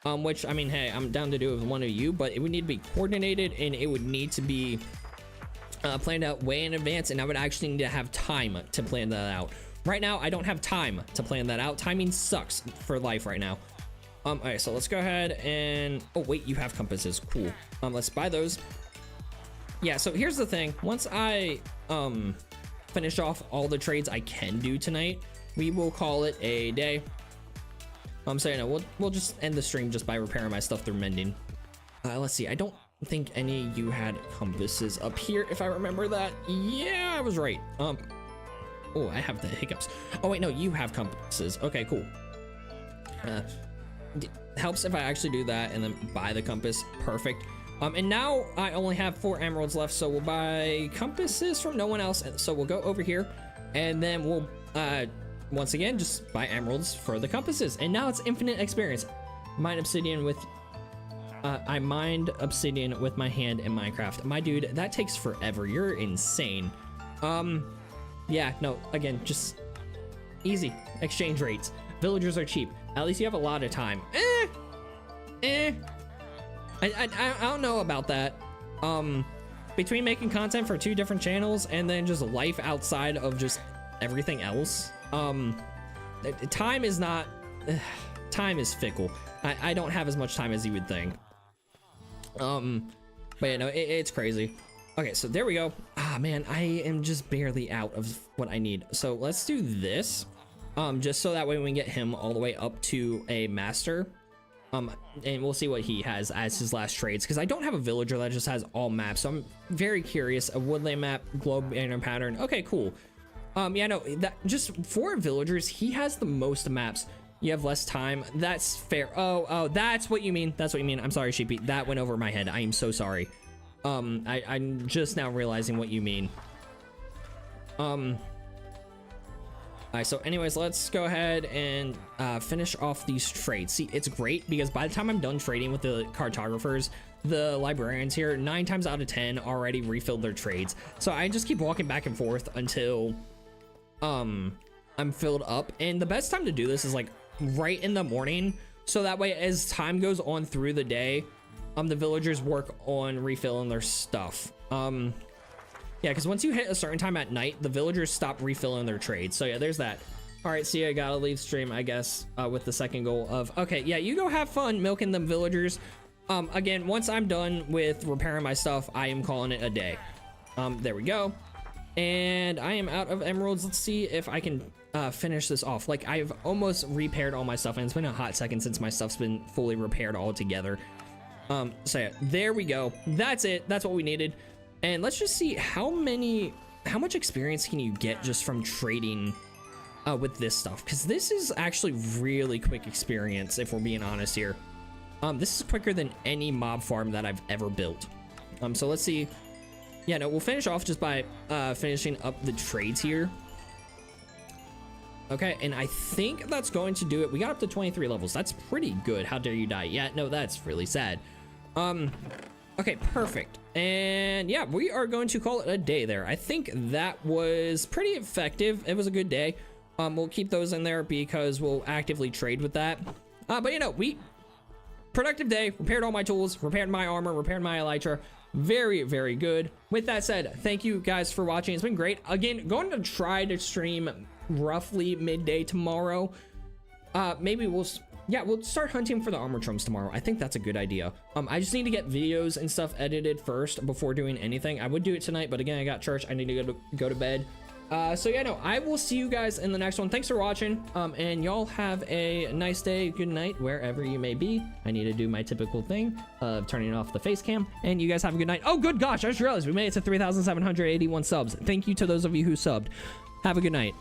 S1: which, I mean, hey, I'm down to do it with one of you, but it would need to be coordinated, and it would need to be planned out way in advance, and I would actually need to have time to plan that out. Right now, I don't have time to plan that out. Timing sucks for life right now. All right, so let's go ahead and, oh wait, you have compasses, cool. Let's buy those. Yeah, so here's the thing. Once I finish off all the trades I can do tonight, we will call it a day. So you know, we'll just end the stream just by repairing my stuff through mending. Let's see, I don't think any of you had compasses up here, if I remember that. Yeah, I was right. Oh, I have the hiccups. Oh wait, no, you have compasses. Okay, cool. Helps if I actually do that and then buy the compass. Perfect. And now I only have 4 emeralds left, so we'll buy compasses from no one else. So we'll go over here, and then we'll once again just buy emeralds for the compasses. And now it's infinite experience. Mine obsidian with I mined obsidian with my hand in Minecraft. My dude, that takes forever. You're insane. Yeah, no, again, just easy exchange rates. Villagers are cheap. At least you have a lot of time. I don't know about that. Between making content for 2 different channels and then just life outside of just everything else, time is not, time is fickle. I don't have as much time as you would think. But yeah, no, it's crazy. Okay, so there we go. Ah, man, I am just barely out of what I need. So let's do this, just so that way we can get him all the way up to a master. And we'll see what he has as his last trades, because I don't have a villager that just has all maps, so I'm very curious. A woodland map, globe banner pattern. Okay, cool. Yeah, no, that just for villagers, he has the most maps. You have less time. That's fair. Oh, that's what you mean. That's what you mean. I'm sorry, Sheepy. That went over my head. I am so sorry. I'm just now realizing what you mean. Alright, so anyways, let's go ahead and finish off these trades. See, it's great because by the time I'm done trading with the cartographers, the librarians here, 9 times out of 10 already refilled their trades. So I just keep walking back and forth until I'm filled up. And the best time to do this is like right in the morning, so that way as time goes on through the day, the villagers work on refilling their stuff. Yeah, because once you hit a certain time at night, the villagers stop refilling their trades. So yeah, there's that. All right, see, I gotta leave stream, I guess, with the second goal of, okay, yeah, you go have fun milking them villagers. Again, once I'm done with repairing my stuff, I am calling it a day. There we go. And I am out of emeralds. Let's see if I can finish this off. Like, I've almost repaired all my stuff, and it's been a hot second since my stuff's been fully repaired all together. So yeah, there we go. That's it. That's what we needed. And let's just see how much experience can you get just from trading with this stuff, because this is actually really quick experience if we're being honest here. This is quicker than any mob farm that I've ever built. So let's see. Yeah, no, we'll finish off just by finishing up the trades here. Okay, and I think that's going to do it. We got up to 23 levels. That's pretty good. How dare you die? Yeah, no, that's really sad. Okay, perfect. And yeah, we are going to call it a day there. I think that was pretty effective. It was a good day. We'll keep those in there because we'll actively trade with that. But you know, productive day, repaired all my tools, repaired my armor, repaired my elytra. Very, very good. With that said, thank you guys for watching. It's been great. Again, going to try to stream roughly midday tomorrow. Maybe we'll start hunting for the armor trumps tomorrow. I think that's a good idea. I just need to get videos and stuff edited first before doing anything. I would do it tonight, but again, I got church. I need to go to bed. So yeah, no, I will see you guys in the next one. Thanks for watching. And y'all have a nice day, good night, wherever you may be. I need to do my typical thing of turning off the face cam, and you guys have a good night. Oh, good gosh, I just realized we made it to 3,781 subs. Thank you to those of you who subbed. Have a good night.